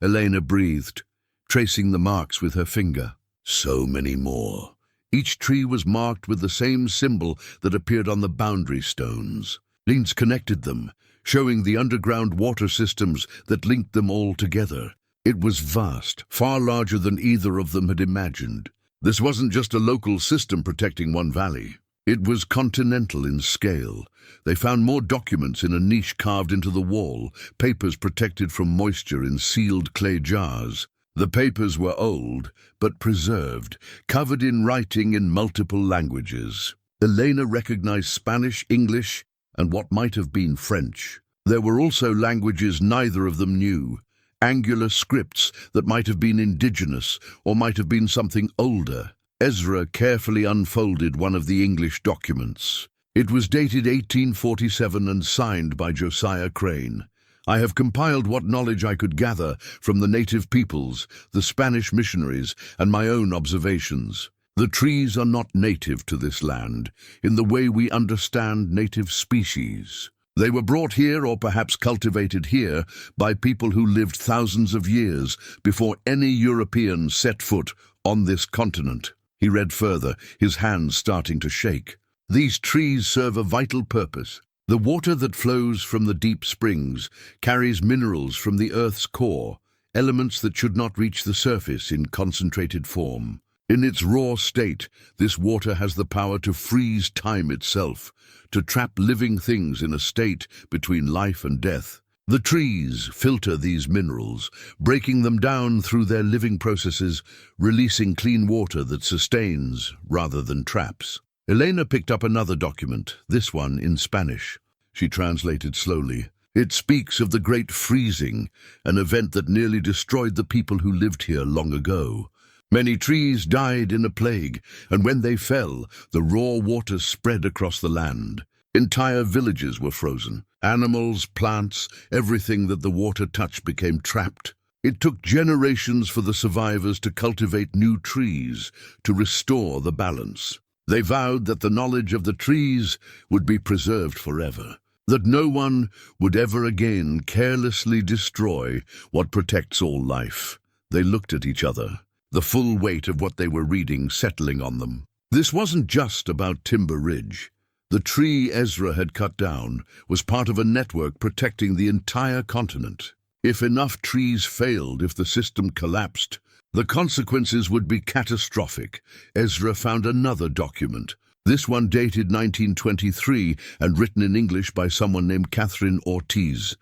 Elena breathed, tracing the marks with her finger. So many more. Each tree was marked with the same symbol that appeared on the boundary stones. Links connected them, showing the underground water systems that linked them all together. It was vast, far larger than either of them had imagined. This wasn't just a local system protecting one valley. It was continental in scale. They found more documents in a niche carved into the wall, papers protected from moisture in sealed clay jars. The papers were old, but preserved, covered in writing in multiple languages. Elena recognized Spanish, English, and what might have been French. There were also languages neither of them knew, angular scripts that might have been indigenous or might have been something older. Ezra carefully unfolded one of the English documents. It was dated 1847 and signed by Josiah Crane. I have compiled what knowledge I could gather from the native peoples, the Spanish missionaries, and my own observations. The trees are not native to this land, in the way we understand native species. They were brought here or perhaps cultivated here by people who lived thousands of years before any European set foot on this continent. He read further, his hands starting to shake. These trees serve a vital purpose. The water that flows from the deep springs carries minerals from the Earth's core, elements that should not reach the surface in concentrated form. In its raw state, this water has the power to freeze time itself, to trap living things in a state between life and death. The trees filter these minerals, breaking them down through their living processes, releasing clean water that sustains rather than traps. Elena picked up another document, this one in Spanish. She translated slowly. It speaks of the Great Freezing, an event that nearly destroyed the people who lived here long ago. Many trees died in a plague, and when they fell, the raw water spread across the land. Entire villages were frozen. Animals, plants, everything that the water touched became trapped. It took generations for the survivors to cultivate new trees, to restore the balance. They vowed that the knowledge of the trees would be preserved forever, that no one would ever again carelessly destroy what protects all life. They looked at each other, the full weight of what they were reading settling on them. This wasn't just about Timber Ridge. The tree Ezra had cut down was part of a network protecting the entire continent. If enough trees failed, if the system collapsed, the consequences would be catastrophic. Ezra found another document, this one dated 1923 and written in English by someone named Catherine Ortiz.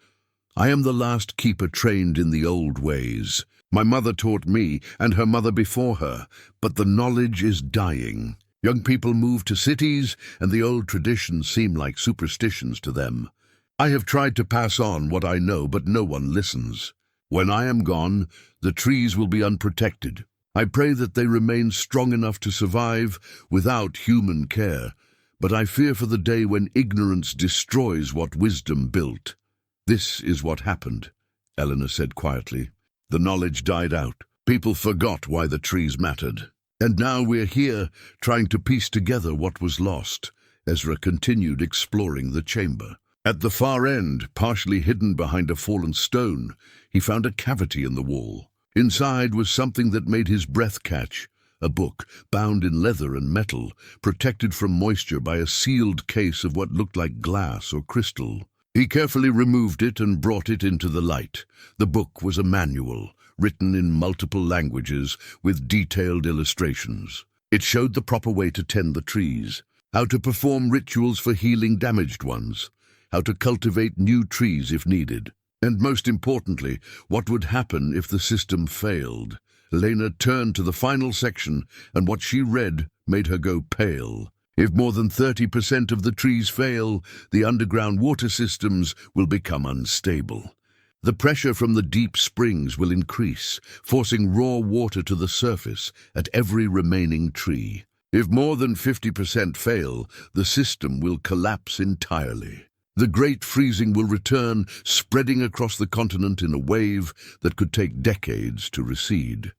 I am the last keeper trained in the old ways. My mother taught me, and her mother before her, but the knowledge is dying. Young people move to cities, and the old traditions seem like superstitions to them. I have tried to pass on what I know, but no one listens. When I am gone, the trees will be unprotected. I pray that they remain strong enough to survive without human care, but I fear for the day when ignorance destroys what wisdom built. This is what happened, Eleanor said quietly. The knowledge died out. People forgot why the trees mattered. And now we're here, trying to piece together what was lost. Ezra continued exploring the chamber. At the far end, partially hidden behind a fallen stone, he found a cavity in the wall. Inside was something that made his breath catch, a book bound in leather and metal, protected from moisture by a sealed case of what looked like glass or crystal. He carefully removed it and brought it into the light. The book was a manual, written in multiple languages with detailed illustrations. It showed the proper way to tend the trees, how to perform rituals for healing damaged ones, how to cultivate new trees if needed, and most importantly, what would happen if the system failed. Elena turned to the final section, and what she read made her go pale. If more than 30% of the trees fail, the underground water systems will become unstable. The pressure from the deep springs will increase, forcing raw water to the surface at every remaining tree. If more than 50% fail, the system will collapse entirely. The Great Freezing will return, spreading across the continent in a wave that could take decades to recede.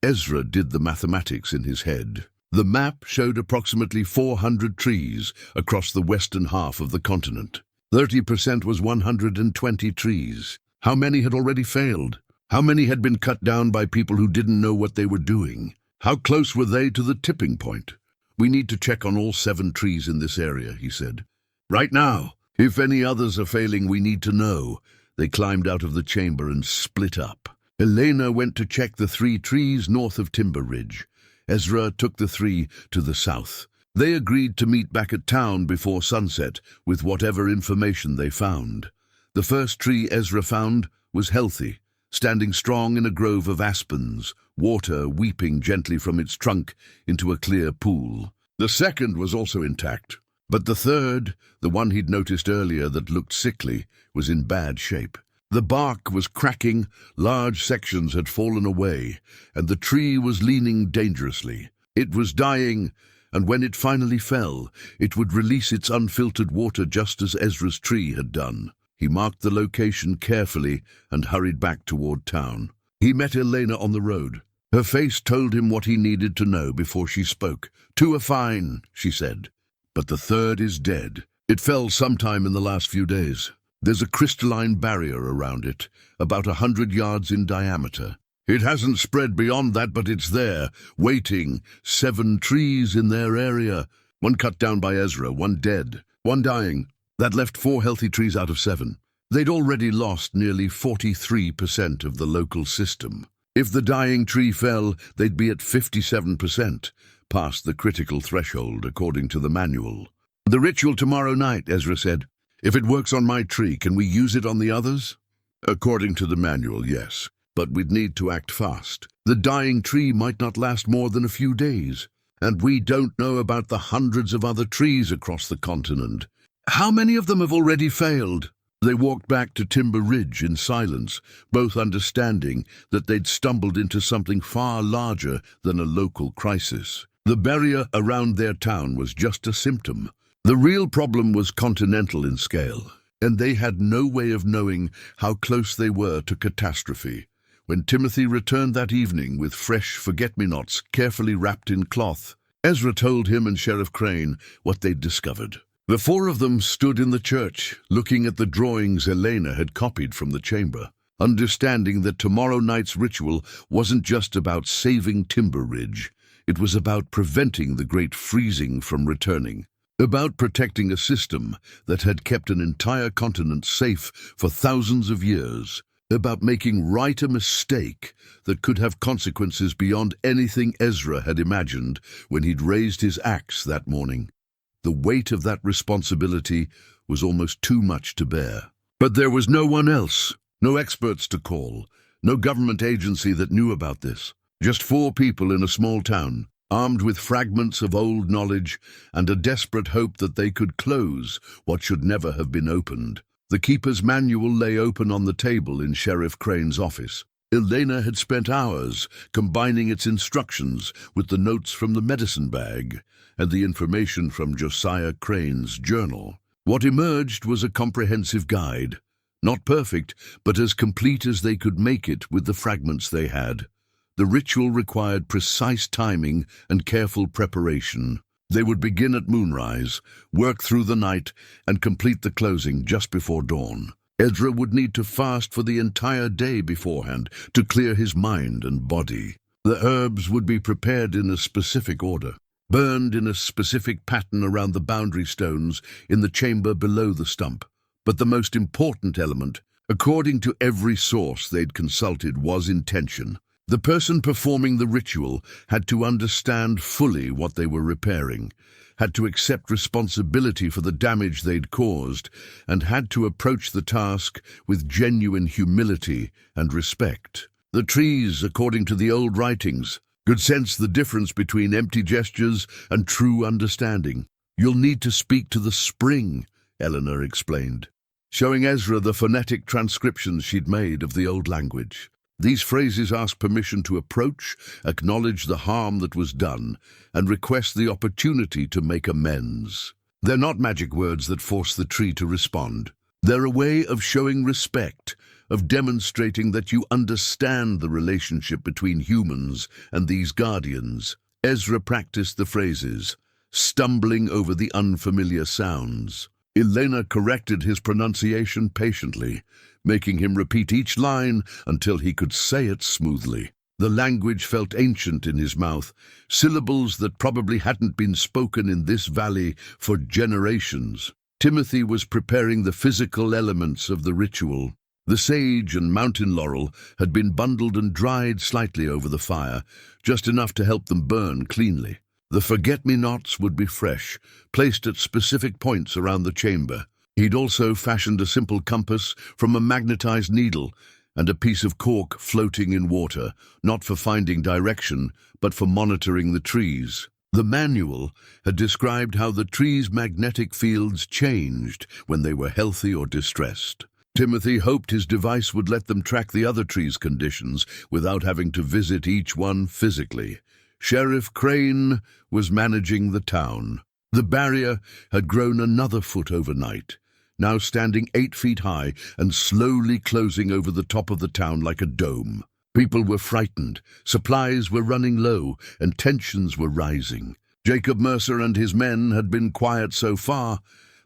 Ezra did the mathematics in his head. The map showed approximately 400 trees across the western half of the continent. 30% was 120 trees. How many had already failed? How many had been cut down by people who didn't know what they were doing? How close were they to the tipping point? We need to check on all 7 trees in this area, he said. Right now. If any others are failing, we need to know. They climbed out of the chamber and split up. Elena went to check the 3 trees north of Timber Ridge. Ezra took the 3 to the south. They agreed to meet back at town before sunset with whatever information they found. The first tree Ezra found was healthy, standing strong in a grove of aspens, water weeping gently from its trunk into a clear pool. The second was also intact, but the third, the one he'd noticed earlier that looked sickly, was in bad shape. The bark was cracking, large sections had fallen away, and the tree was leaning dangerously. It was dying, and when it finally fell, it would release its unfiltered water just as Ezra's tree had done. He marked the location carefully and hurried back toward town. He met Elena on the road. Her face told him what he needed to know before she spoke. "Two are fine," she said, "but the third is dead. It fell sometime in the last few days. There's a crystalline barrier around it, about 100 yards in diameter. It hasn't spread beyond that, but it's there, waiting. 7 trees in their area. 1 cut down by Ezra, 1 dead, 1 dying. That left 4 healthy trees out of 7. They'd already lost nearly 43% of the local system. If the dying tree fell, they'd be at 57%, past the critical threshold according to the manual. "The ritual tomorrow night," Ezra said. "If it works on my tree, can we use it on the others?" "According to the manual, yes. But we'd need to act fast. The dying tree might not last more than a few days, and we don't know about the hundreds of other trees across the continent. How many of them have already failed?" They walked back to Timber Ridge in silence, both understanding that they'd stumbled into something far larger than a local crisis. The barrier around their town was just a symptom. The real problem was continental in scale, and they had no way of knowing how close they were to catastrophe. When Timothy returned that evening with fresh forget-me-nots carefully wrapped in cloth, Ezra told him and Sheriff Crane what they'd discovered. The 4 of them stood in the church, looking at the drawings Elena had copied from the chamber, understanding that tomorrow night's ritual wasn't just about saving Timber Ridge. It was about preventing the great freezing from returning, about protecting a system that had kept an entire continent safe for thousands of years, about making right a mistake that could have consequences beyond anything Ezra had imagined when he'd raised his axe that morning. The weight of that responsibility was almost too much to bear. But there was no one else, no experts to call, no government agency that knew about this. Just 4 people in a small town, armed with fragments of old knowledge and a desperate hope that they could close what should never have been opened. The keeper's manual lay open on the table in Sheriff Crane's office. Elena had spent hours combining its instructions with the notes from the medicine bag and the information from Josiah Crane's journal. What emerged was a comprehensive guide, not perfect, but as complete as they could make it with the fragments they had. The ritual required precise timing and careful preparation. They would begin at moonrise, work through the night, and complete the closing just before dawn. Ezra would need to fast for the entire day beforehand to clear his mind and body. The herbs would be prepared in a specific order, burned in a specific pattern around the boundary stones in the chamber below the stump. But the most important element, according to every source they'd consulted, was intention. The person performing the ritual had to understand fully what they were repairing, had to accept responsibility for the damage they'd caused, and had to approach the task with genuine humility and respect. The trees, according to the old writings, could sense the difference between empty gestures and true understanding. "You'll need to speak to the spring," Eleanor explained, showing Ezra the phonetic transcriptions she'd made of the old language. These phrases asked permission to approach, acknowledge the harm that was done, and request the opportunity to make amends. They're not magic words that force the tree to respond. They're a way of showing respect, of demonstrating that you understand the relationship between humans and these guardians. Ezra practiced the phrases, stumbling over the unfamiliar sounds. Elena corrected his pronunciation patiently, making him repeat each line until he could say it smoothly. The language felt ancient in his mouth, syllables that probably hadn't been spoken in this valley for generations. Timothy was preparing the physical elements of the ritual. The sage and mountain laurel had been bundled and dried slightly over the fire, just enough to help them burn cleanly. The forget-me-nots would be fresh, placed at specific points around the chamber. He'd also fashioned a simple compass from a magnetized needle and a piece of cork floating in water, not for finding direction, but for monitoring the trees. The manual had described how the trees' magnetic fields changed when they were healthy or distressed. Timothy hoped his device would let them track the other trees' conditions without having to visit each one physically. Sheriff Crane was managing the town. The barrier had grown another foot overnight, now standing 8 feet high and slowly closing over the top of the town like a dome. People were frightened, supplies were running low, and tensions were rising. Jacob Mercer and his men had been quiet so far,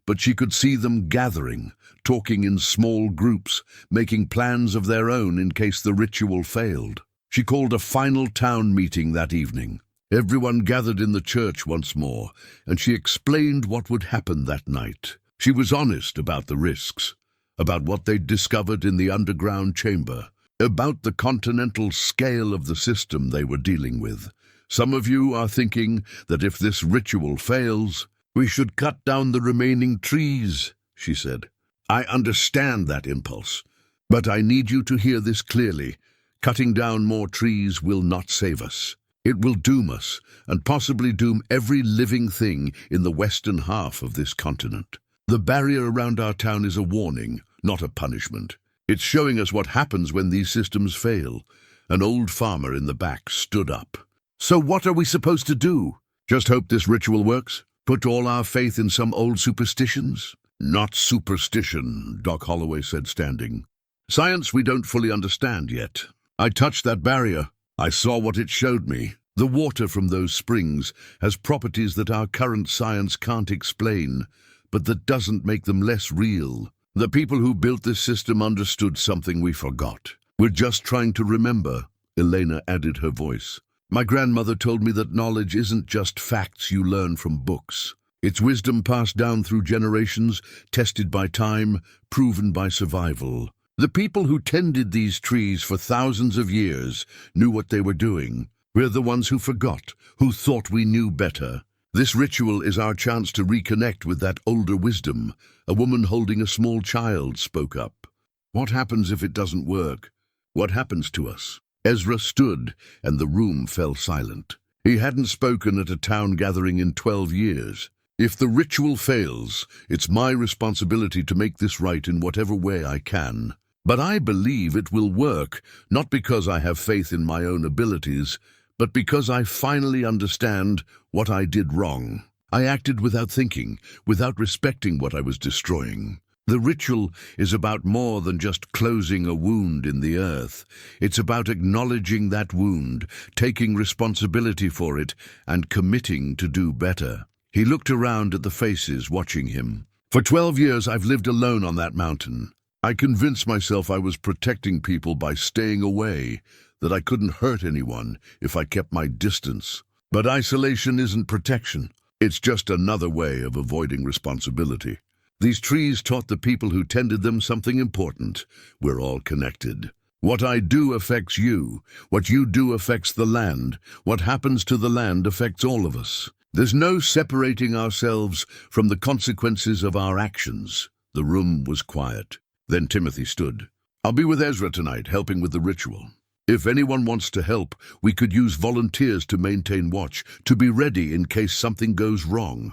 but she could see them gathering, talking in small groups, making plans of their own in case the ritual failed. She called a final town meeting that evening. Everyone gathered in the church once more, and she explained what would happen that night. She was honest about the risks, about what they'd discovered in the underground chamber, about the continental scale of the system they were dealing with. Some of you are thinking that if this ritual fails, we should cut down the remaining trees, she said. I understand that impulse, but I need you to hear this clearly. Cutting down more trees will not save us. It will doom us, and possibly doom every living thing in the western half of this continent. The barrier around our town is a warning, not a punishment. It's showing us what happens when these systems fail. An old farmer in the back stood up. So what are we supposed to do? Just hope this ritual works? Put all our faith in some old superstitions? Not superstition, Doc Holloway said, standing. Science we don't fully understand yet. I touched that barrier. I saw what it showed me. The water from those springs has properties that our current science can't explain, but that doesn't make them less real. The people who built this system understood something we forgot. We're just trying to remember, Elena added her voice. My grandmother told me that knowledge isn't just facts you learn from books. It's wisdom passed down through generations, tested by time, proven by survival. The people who tended these trees for thousands of years knew what they were doing. We're the ones who forgot, who thought we knew better. This ritual is our chance to reconnect with that older wisdom. A woman holding a small child spoke up. What happens if it doesn't work? What happens to us? Ezra stood, and the room fell silent. He hadn't spoken at a town gathering in 12 years. If the ritual fails, it's my responsibility to make this right in whatever way I can. But I believe it will work, not because I have faith in my own abilities, but because I finally understand what I did wrong. I acted without thinking, without respecting what I was destroying. The ritual is about more than just closing a wound in the earth. It's about acknowledging that wound, taking responsibility for it, and committing to do better. He looked around at the faces watching him. For 12 years I've lived alone on that mountain. I convinced myself I was protecting people by staying away, that I couldn't hurt anyone if I kept my distance. But isolation isn't protection. It's just another way of avoiding responsibility. These trees taught the people who tended them something important. We're all connected. What I do affects you. What you do affects the land. What happens to the land affects all of us. There's no separating ourselves from the consequences of our actions. The room was quiet. Then Timothy stood. I'll be with Ezra tonight, helping with the ritual. If anyone wants to help, we could use volunteers to maintain watch, to be ready in case something goes wrong.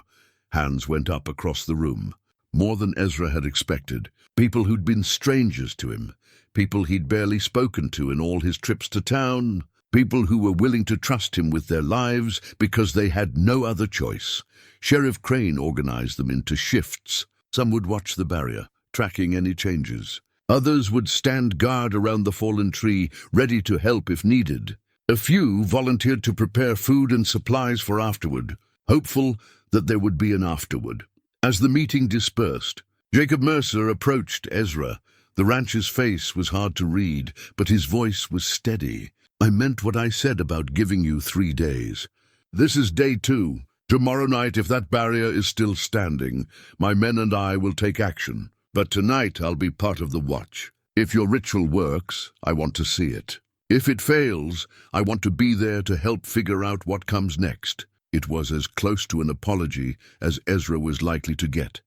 Hands went up across the room. More than Ezra had expected. People who'd been strangers to him. People he'd barely spoken to in all his trips to town. People who were willing to trust him with their lives because they had no other choice. Sheriff Crane organized them into shifts. Some would watch the barrier, tracking any changes. Others would stand guard around the fallen tree, ready to help if needed. A few volunteered to prepare food and supplies for afterward, hopeful that there would be an afterward. As the meeting dispersed, Jacob Mercer approached Ezra. The rancher's face was hard to read, but his voice was steady. I meant what I said about giving you 3 days. This is day 2. Tomorrow night, if that barrier is still standing, my men and I will take action. But tonight I'll be part of the watch. If your ritual works, I want to see it. If it fails, I want to be there to help figure out what comes next. It was as close to an apology as Ezra was likely to get,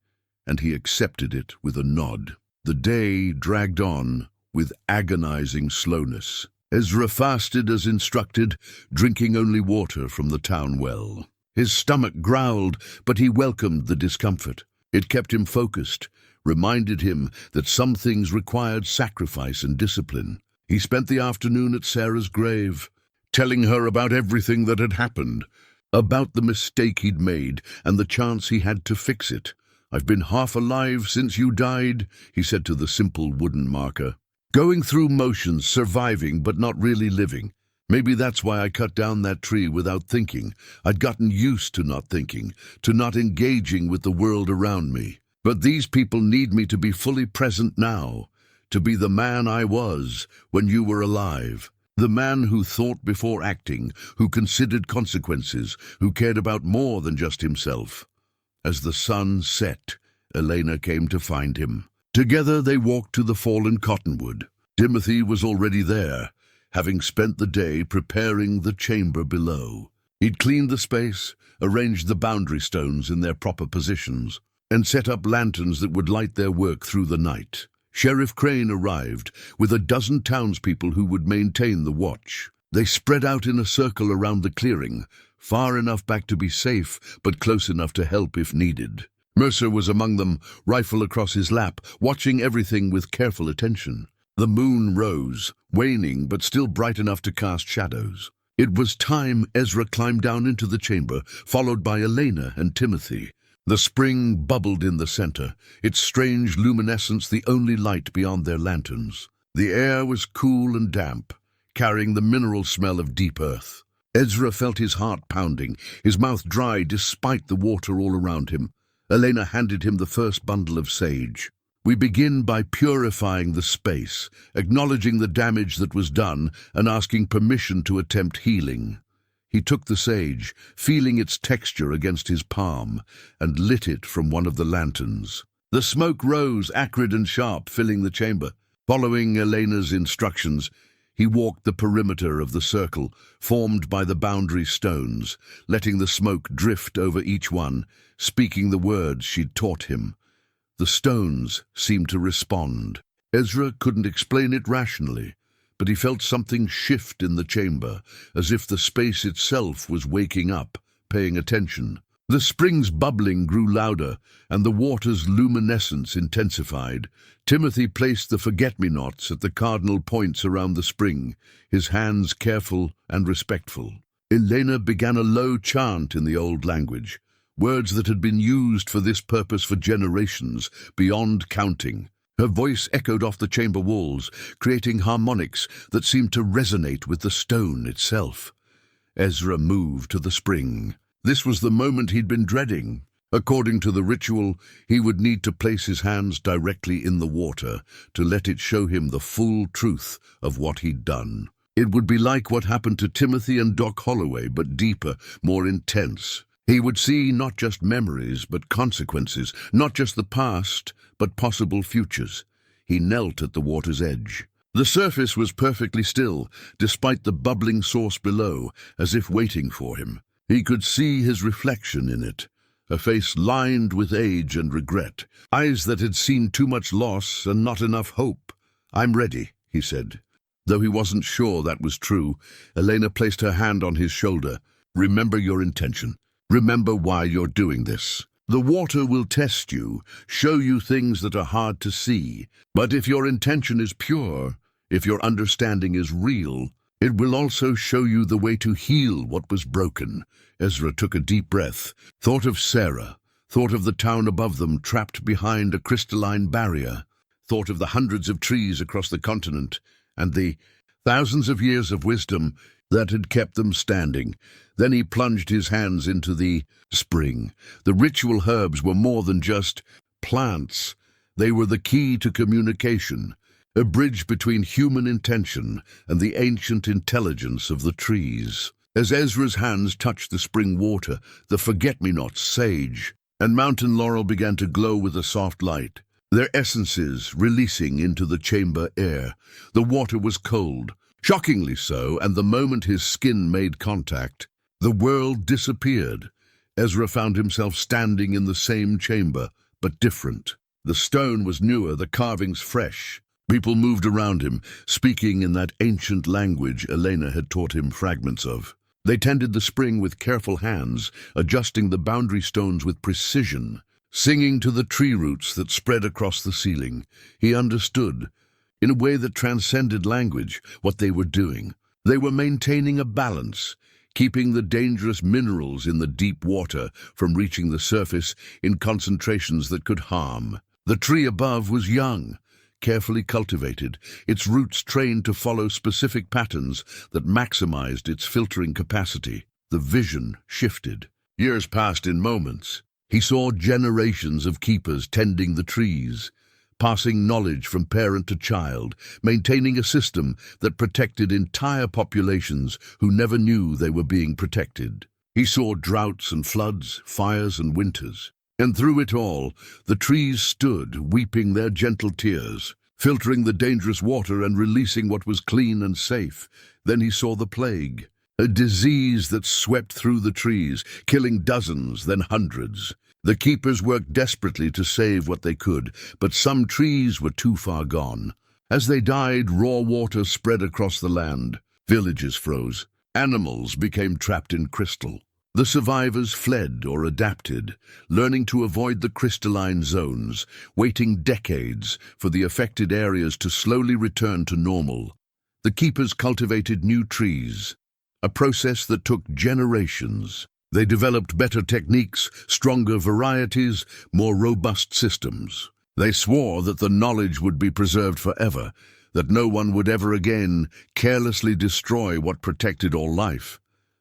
and he accepted it with a nod. The day dragged on with agonizing slowness. Ezra fasted as instructed, drinking only water from the town well. His stomach growled, but he welcomed the discomfort. It kept him focused, reminded him that some things required sacrifice and discipline. He spent the afternoon at Sarah's grave, telling her about everything that had happened, about the mistake he'd made and the chance he had to fix it. "I've been half alive since you died," he said to the simple wooden marker. "Going through motions, surviving but not really living. Maybe that's why I cut down that tree without thinking. I'd gotten used to not thinking, to not engaging with the world around me. But these people need me to be fully present now, to be the man I was when you were alive. The man who thought before acting, who considered consequences, who cared about more than just himself." As the sun set, Elena came to find him. Together they walked to the fallen cottonwood. Timothy was already there, having spent the day preparing the chamber below. He'd cleaned the space, arranged the boundary stones in their proper positions, and set up lanterns that would light their work through the night. Sheriff Crane arrived with a dozen townspeople who would maintain the watch. They spread out in a circle around the clearing, far enough back to be safe, but close enough to help if needed. Mercer was among them, rifle across his lap, watching everything with careful attention. The moon rose, waning but still bright enough to cast shadows. It was time Ezra climbed down into the chamber, followed by Elena and Timothy. The spring bubbled in the center, its strange luminescence the only light beyond their lanterns. The air was cool and damp, carrying the mineral smell of deep earth. Ezra felt his heart pounding, his mouth dry despite the water all around him. Elena handed him the first bundle of sage. "We begin by purifying the space, acknowledging the damage that was done and asking permission to attempt healing." He took the sage, feeling its texture against his palm, and lit it from one of the lanterns. The smoke rose, acrid and sharp, filling the chamber. Following Elena's instructions, he walked the perimeter of the circle, formed by the boundary stones, letting the smoke drift over each one, speaking the words she'd taught him. The stones seemed to respond. Ezra couldn't explain it rationally, but he felt something shift in the chamber, as if the space itself was waking up, paying attention. The spring's bubbling grew louder, and the water's luminescence intensified. Timothy placed the forget-me-nots at the cardinal points around the spring, his hands careful and respectful. Elena began a low chant in the old language, words that had been used for this purpose for generations, beyond counting. Her voice echoed off the chamber walls, creating harmonics that seemed to resonate with the stone itself. Ezra moved to the spring. This was the moment he'd been dreading. According to the ritual, he would need to place his hands directly in the water to let it show him the full truth of what he'd done. It would be like what happened to Timothy and Doc Holloway, but deeper, more intense. He would see not just memories, but consequences, not just the past, but possible futures. He knelt at the water's edge. The surface was perfectly still, despite the bubbling source below, as if waiting for him. He could see his reflection in it, a face lined with age and regret, eyes that had seen too much loss and not enough hope. "I'm ready," he said. Though he wasn't sure that was true, Elena placed her hand on his shoulder. "Remember your intention. Remember why you're doing this. The water will test you, show you things that are hard to see. But if your intention is pure, if your understanding is real, it will also show you the way to heal what was broken." Ezra took a deep breath, thought of Sarah, thought of the town above them trapped behind a crystalline barrier, thought of the hundreds of trees across the continent, and the thousands of years of wisdom that had kept them standing. Then he plunged his hands into the spring. The ritual herbs were more than just plants. They were the key to communication, a bridge between human intention and the ancient intelligence of the trees. As Ezra's hands touched the spring water, the forget-me-nots, sage, and mountain laurel began to glow with a soft light, their essences releasing into the chamber air. The water was cold, shockingly so, and the moment his skin made contact, The world disappeared. Ezra found himself standing in the same chamber, but different. The stone was newer, the carvings fresh. People moved around him, speaking in that ancient language Elena had taught him fragments of. They tended the spring with careful hands, adjusting the boundary stones with precision. Singing to the tree roots that spread across the ceiling, he understood, in a way that transcended language, what they were doing. They were maintaining a balance, keeping the dangerous minerals in the deep water from reaching the surface in concentrations that could harm. The tree above was young, carefully cultivated, its roots trained to follow specific patterns that maximized its filtering capacity. The vision shifted. Years passed in moments. He saw generations of keepers tending the trees, passing knowledge from parent to child, maintaining a system that protected entire populations who never knew they were being protected. He saw droughts and floods, fires and winters. And through it all, the trees stood, weeping their gentle tears, filtering the dangerous water and releasing what was clean and safe. Then he saw the plague, a disease that swept through the trees, killing dozens, then hundreds. The keepers worked desperately to save what they could, but some trees were too far gone. As they died, raw water spread across the land. Villages froze. Animals became trapped in crystal. The survivors fled or adapted, learning to avoid the crystalline zones, waiting decades for the affected areas to slowly return to normal. The keepers cultivated new trees, a process that took generations. They developed better techniques, stronger varieties, more robust systems. They swore that the knowledge would be preserved forever, that no one would ever again carelessly destroy what protected all life.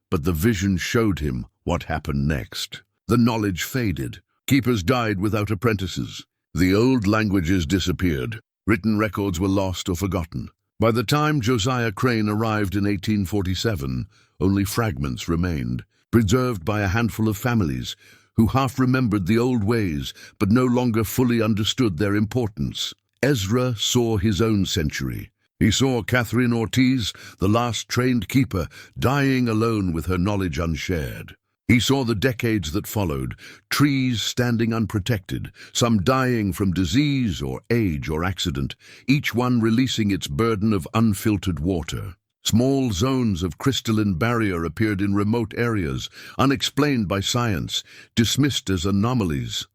But the vision showed him what happened next. The knowledge faded. Keepers died without apprentices. The old languages disappeared. Written records were lost or forgotten. By the time Josiah Crane arrived in 1847, only fragments remained, preserved by a handful of families who half remembered the old ways but no longer fully understood their importance. Ezra saw his own century. He saw Catherine Ortiz, the last trained keeper, dying alone with her knowledge unshared. He saw the decades that followed, trees standing unprotected, some dying from disease or age or accident, each one releasing its burden of unfiltered water. Small zones of crystalline barrier appeared in remote areas, unexplained by science, dismissed as anomalies.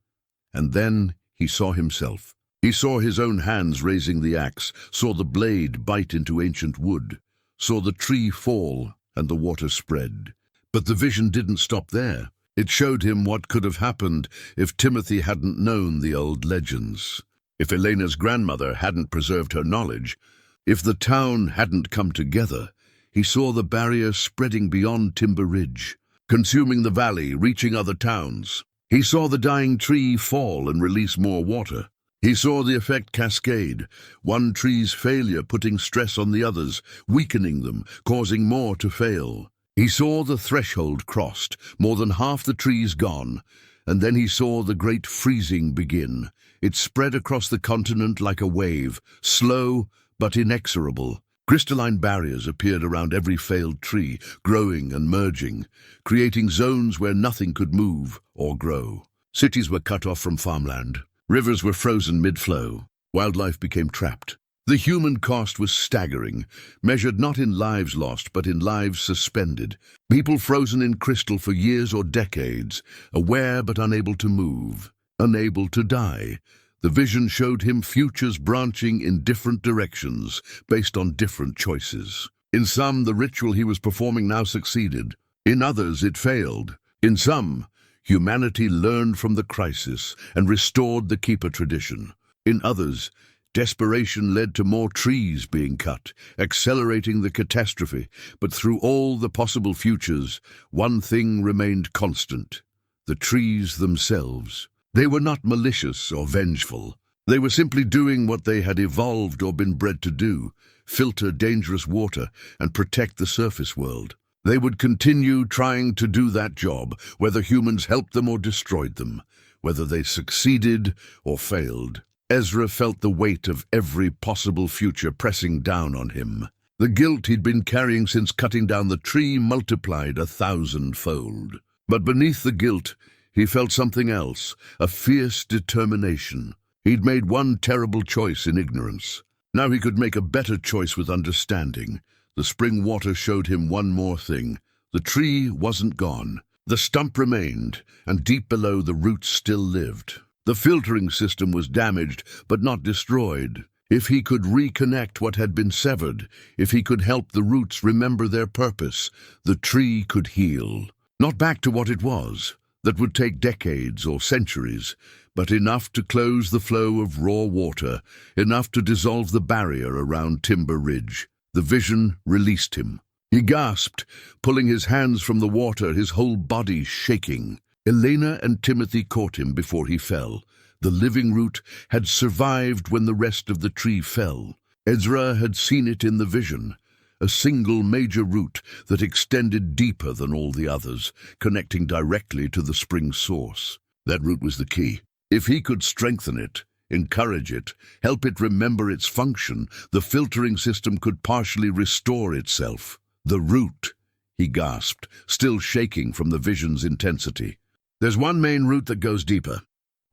And then he saw himself. He saw his own hands raising the axe, saw the blade bite into ancient wood, saw the tree fall and the water spread. But the vision didn't stop there. It showed him what could have happened if Timothy hadn't known the old legends, if Elena's grandmother hadn't preserved her knowledge, if the town hadn't come together. He saw the barrier spreading beyond Timber Ridge, consuming the valley, reaching other towns. He saw the dying tree fall and release more water. He saw the effect cascade, one tree's failure putting stress on the others, weakening them, causing more to fail. He saw the threshold crossed, more than half the trees gone, and then he saw the great freezing begin. It spread across the continent like a wave, slow but inexorable. Crystalline barriers appeared around every failed tree, growing and merging, creating zones where nothing could move or grow. Cities were cut off from farmland. Rivers were frozen mid-flow. Wildlife became trapped. The human cost was staggering, measured not in lives lost, but in lives suspended. People frozen in crystal for years or decades, aware but unable to move, unable to die. The vision showed him futures branching in different directions, based on different choices. In some, the ritual he was performing now succeeded. In others, it failed. In some, humanity learned from the crisis and restored the keeper tradition. In others, desperation led to more trees being cut, accelerating the catastrophe. But through all the possible futures, one thing remained constant: the trees themselves. They were not malicious or vengeful. They were simply doing what they had evolved or been bred to do: filter dangerous water and protect the surface world. They would continue trying to do that job, whether humans helped them or destroyed them, whether they succeeded or failed. Ezra felt the weight of every possible future pressing down on him. The guilt he'd been carrying since cutting down the tree multiplied 1,000-fold. But beneath the guilt, he felt something else, a fierce determination. He'd made one terrible choice in ignorance. Now he could make a better choice with understanding. The spring water showed him one more thing. The tree wasn't gone. The stump remained, and deep below the roots still lived. The filtering system was damaged, but not destroyed. If he could reconnect what had been severed, if he could help the roots remember their purpose, the tree could heal. Not back to what it was. That would take decades or centuries, but enough to close the flow of raw water, enough to dissolve the barrier around Timber Ridge. The vision released him. He gasped, pulling his hands from the water, his whole body shaking. Elena and Timothy caught him before he fell. The living root had survived when the rest of the tree fell. Ezra had seen it in the vision. A single major root that extended deeper than all the others, connecting directly to the spring source. That root was the key. If he could strengthen it, encourage it, help it remember its function, the filtering system could partially restore itself. The root, he gasped, still shaking from the vision's intensity. There's one main root that goes deeper.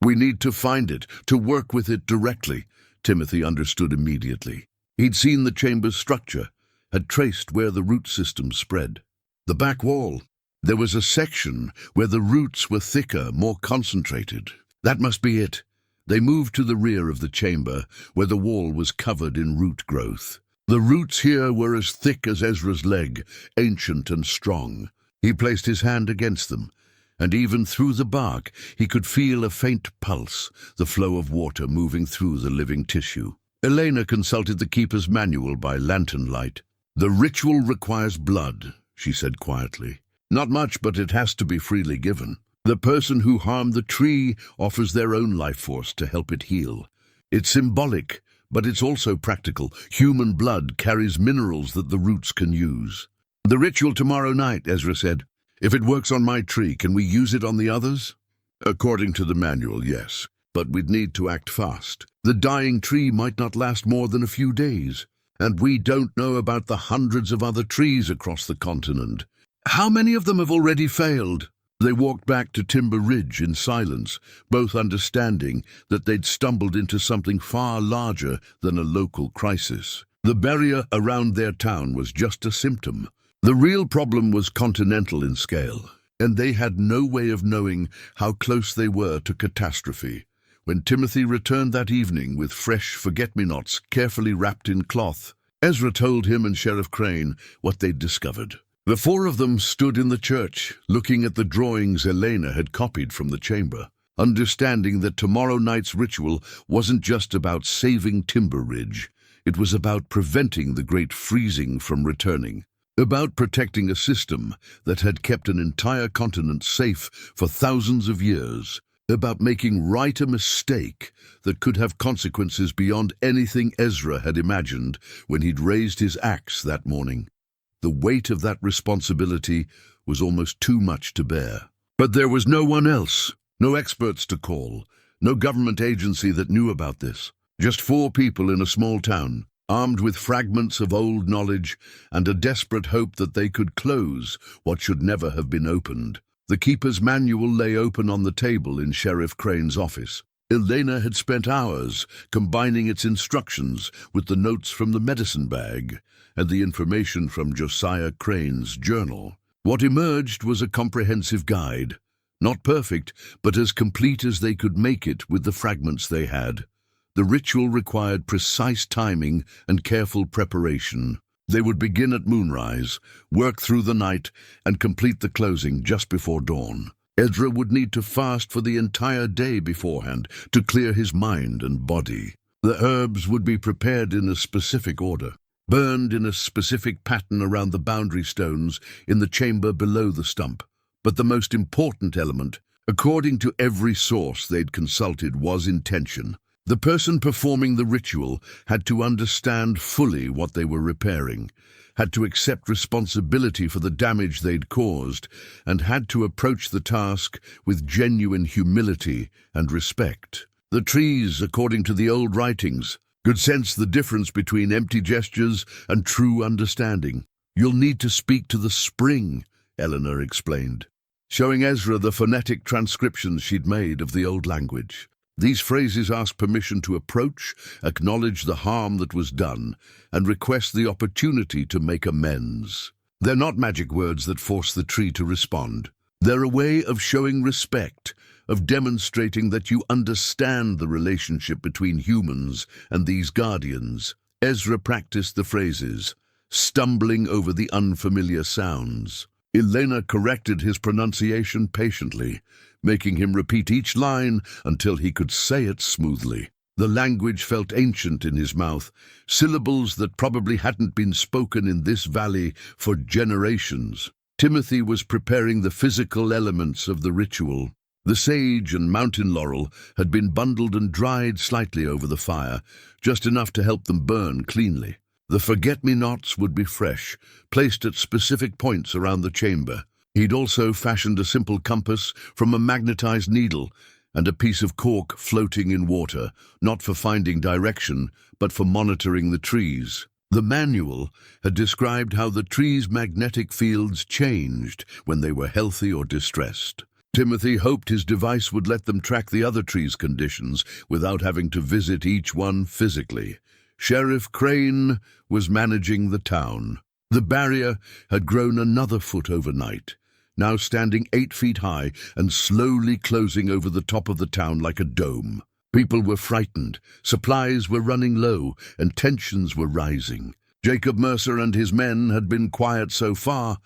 We need to find it, to work with it directly. Timothy understood immediately. He'd seen the chamber's structure, had traced where the root system spread. The back wall. There was a section where the roots were thicker, more concentrated. That must be it. They moved to the rear of the chamber, where the wall was covered in root growth. The roots here were as thick as Ezra's leg, ancient and strong. He placed his hand against them, and even through the bark he could feel a faint pulse, the flow of water moving through the living tissue. Elena consulted the keeper's manual by lantern light. "The ritual requires blood," she said quietly. "Not much, but it has to be freely given. The person who harmed the tree offers their own life force to help it heal. It's symbolic, but it's also practical. Human blood carries minerals that the roots can use." "The ritual tomorrow night," Ezra said. "If it works on my tree, can we use it on the others?" "According to the manual, yes. But we'd need to act fast. The dying tree might not last more than a few days. And we don't know about the hundreds of other trees across the continent. How many of them have already failed?" They walked back to Timber Ridge in silence, both understanding that they'd stumbled into something far larger than a local crisis. The barrier around their town was just a symptom. The real problem was continental in scale, and they had no way of knowing how close they were to catastrophe. When Timothy returned that evening with fresh forget-me-nots carefully wrapped in cloth, Ezra told him and Sheriff Crane what they'd discovered. The four of them stood in the church, looking at the drawings Elena had copied from the chamber, understanding that tomorrow night's ritual wasn't just about saving Timber Ridge. It was about preventing the great freezing from returning, about protecting a system that had kept an entire continent safe for thousands of years, about making right a mistake that could have consequences beyond anything Ezra had imagined when he'd raised his axe that morning. The weight of that responsibility was almost too much to bear. But there was no one else, no experts to call, no government agency that knew about this. Just four people in a small town, armed with fragments of old knowledge and a desperate hope that they could close what should never have been opened. The keeper's manual lay open on the table in Sheriff Crane's office. Elena had spent hours combining its instructions with the notes from the medicine bag and the information from Josiah Crane's journal. What emerged was a comprehensive guide, not perfect, but as complete as they could make it with the fragments they had. The ritual required precise timing and careful preparation. They would begin at moonrise, work through the night, and complete the closing just before dawn. Ezra would need to fast for the entire day beforehand to clear his mind and body. The herbs would be prepared in a specific order, burned in a specific pattern around the boundary stones in the chamber below the stump. But the most important element, according to every source they'd consulted, was intention. The person performing the ritual had to understand fully what they were repairing, had to accept responsibility for the damage they'd caused, and had to approach the task with genuine humility and respect. The trees, according to the old writings, could sense the difference between empty gestures and true understanding. "You'll need to speak to the spring," Eleanor explained, showing Ezra the phonetic transcriptions she'd made of the old language. These phrases ask permission to approach, acknowledge the harm that was done, and request the opportunity to make amends. They're not magic words that force the tree to respond. They're a way of showing respect, of demonstrating that you understand the relationship between humans and these guardians. Ezra practiced the phrases, stumbling over the unfamiliar sounds. Elena corrected his pronunciation patiently, making him repeat each line until he could say it smoothly. The language felt ancient in his mouth, syllables that probably hadn't been spoken in this valley for generations. Timothy was preparing the physical elements of the ritual. The sage and mountain laurel had been bundled and dried slightly over the fire, just enough to help them burn cleanly. The forget-me-nots would be fresh, placed at specific points around the chamber. He'd also fashioned a simple compass from a magnetized needle and a piece of cork floating in water, not for finding direction, but for monitoring the trees. The manual had described how the trees' magnetic fields changed when they were healthy or distressed. Timothy hoped his device would let them track the other trees' conditions without having to visit each one physically. Sheriff Crane was managing the town. The barrier had grown another foot overnight, now standing 8 feet high and slowly closing over the top of the town like a dome. People were frightened, supplies were running low, and tensions were rising. Jacob Mercer and his men had been quiet so far,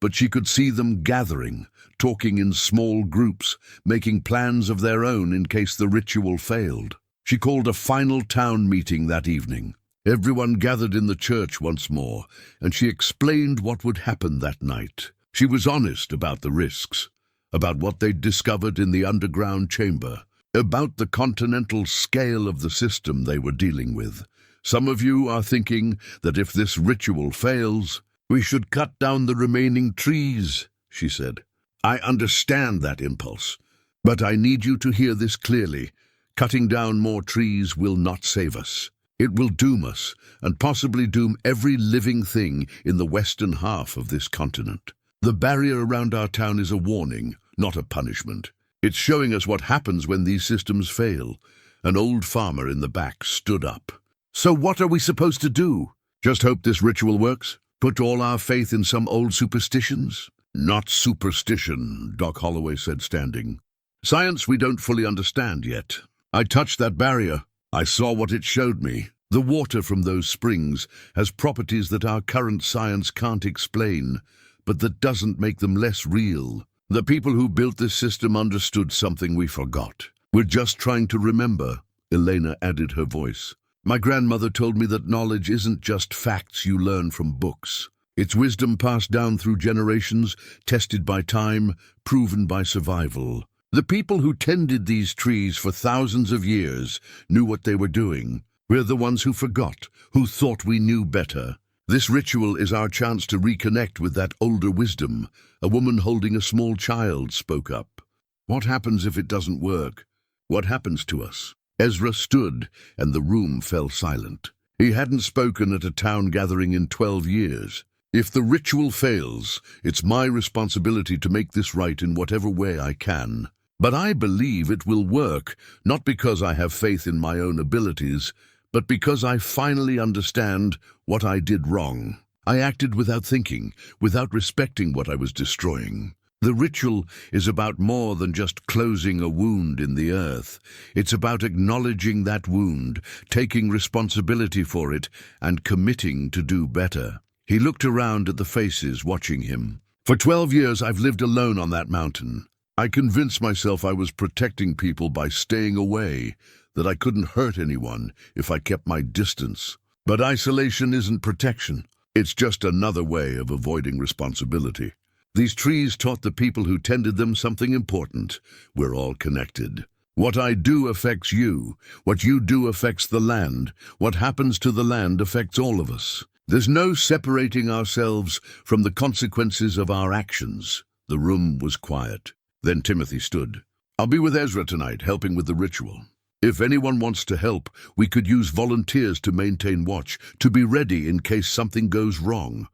but she could see them gathering, talking in small groups, making plans of their own in case the ritual failed. She called a final town meeting that evening. Everyone gathered in the church once more, and she explained what would happen that night. She was honest about the risks, about what they'd discovered in the underground chamber, about the continental scale of the system they were dealing with. "Some of you are thinking that if this ritual fails, we should cut down the remaining trees," she said. "I understand that impulse, but I need you to hear this clearly. Cutting down more trees will not save us. It will doom us, and possibly doom every living thing in the western half of this continent. The barrier around our town is a warning, not a punishment. It's showing us what happens when these systems fail." An old farmer in the back stood up. "So what are we supposed to do? Just hope this ritual works? Put all our faith in some old superstitions?" "Not superstition," Doc Holloway said, standing. "Science we don't fully understand yet. I touched that barrier. I saw what it showed me. The water from those springs has properties that our current science can't explain, but that doesn't make them less real. The people who built this system understood something we forgot. We're just trying to remember," Elena added her voice. "My grandmother told me that knowledge isn't just facts you learn from books. It's wisdom passed down through generations, tested by time, proven by survival. The people who tended these trees for thousands of years knew what they were doing. We're the ones who forgot, who thought we knew better. This ritual is our chance to reconnect with that older wisdom." A woman holding a small child spoke up. "What happens if it doesn't work? What happens to us?" Ezra stood, and the room fell silent. He hadn't spoken at a town gathering in 12 years. "If the ritual fails, it's my responsibility to make this right in whatever way I can. But I believe it will work, not because I have faith in my own abilities, but because I finally understand what I did wrong. I acted without thinking, without respecting what I was destroying. The ritual is about more than just closing a wound in the earth. It's about acknowledging that wound, taking responsibility for it, and committing to do better." He looked around at the faces watching him. "For 12 years I've lived alone on that mountain. I convinced myself I was protecting people by staying away, that I couldn't hurt anyone if I kept my distance. But isolation isn't protection. It's just another way of avoiding responsibility. These trees taught the people who tended them something important. We're all connected. What I do affects you. What you do affects the land. What happens to the land affects all of us. There's no separating ourselves from the consequences of our actions." The room was quiet. Then Timothy stood. "I'll be with Ezra tonight, helping with the ritual. If anyone wants to help, we could use volunteers to maintain watch, to be ready in case something goes wrong."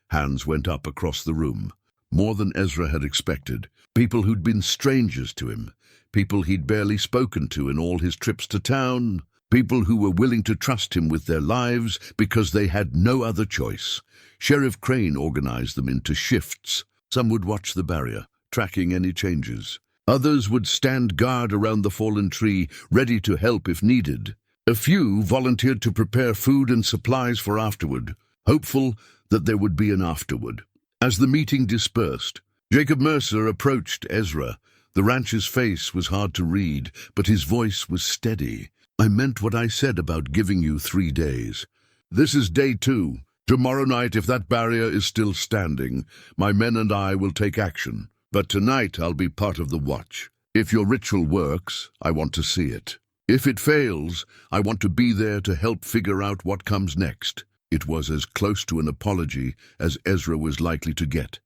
Hands went up across the room. More than Ezra had expected. People who'd been strangers to him. People he'd barely spoken to in all his trips to town. People who were willing to trust him with their lives because they had no other choice. Sheriff Crane organized them into shifts. Some would watch the barrier, tracking any changes. Others would stand guard around the fallen tree, ready to help if needed. A few volunteered to prepare food and supplies for afterward, hopeful that there would be an afterward. As the meeting dispersed, Jacob Mercer approached Ezra. The rancher's face was hard to read, but his voice was steady. "I meant what I said about giving you 3 days. This is day 2. Tomorrow night, if that barrier is still standing, my men and I will take action. But tonight I'll be part of the watch. If your ritual works, I want to see it. If it fails, I want to be there to help figure out what comes next." It was as close to an apology as Ezra was likely to get,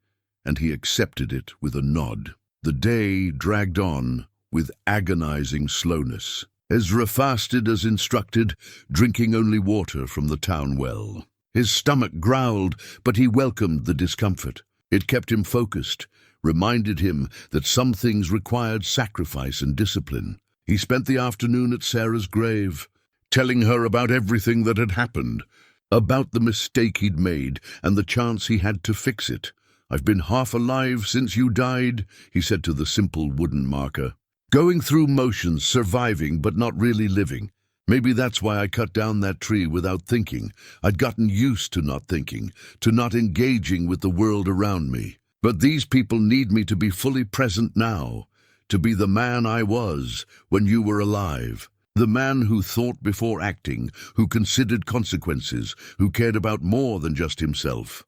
and he accepted it with a nod. The day dragged on with agonizing slowness. Ezra fasted as instructed, drinking only water from the town well. His stomach growled, but he welcomed the discomfort. It kept him focused, reminded him that some things required sacrifice and discipline. He spent the afternoon at Sarah's grave, telling her about everything that had happened, about the mistake he'd made and the chance he had to fix it. "I've been half alive since you died," he said to the simple wooden marker. "Going through motions, surviving but not really living. Maybe that's why I cut down that tree without thinking. I'd gotten used to not thinking, to not engaging with the world around me. But these people need me to be fully present now, to be the man I was when you were alive. The man who thought before acting, who considered consequences, who cared about more than just himself."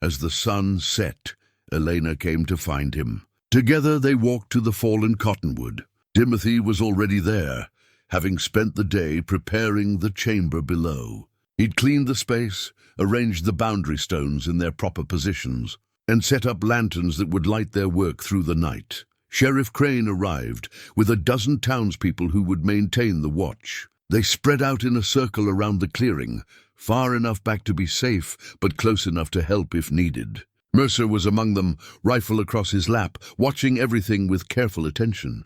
As the sun set, Elena came to find him. Together they walked to the fallen cottonwood. Timothy was already there, having spent the day preparing the chamber below. He'd cleaned the space, arranged the boundary stones in their proper positions, and set up lanterns that would light their work through the night. Sheriff Crane arrived with a dozen townspeople who would maintain the watch. They spread out in a circle around the clearing, far enough back to be safe, but close enough to help if needed. Mercer was among them, rifle across his lap, watching everything with careful attention.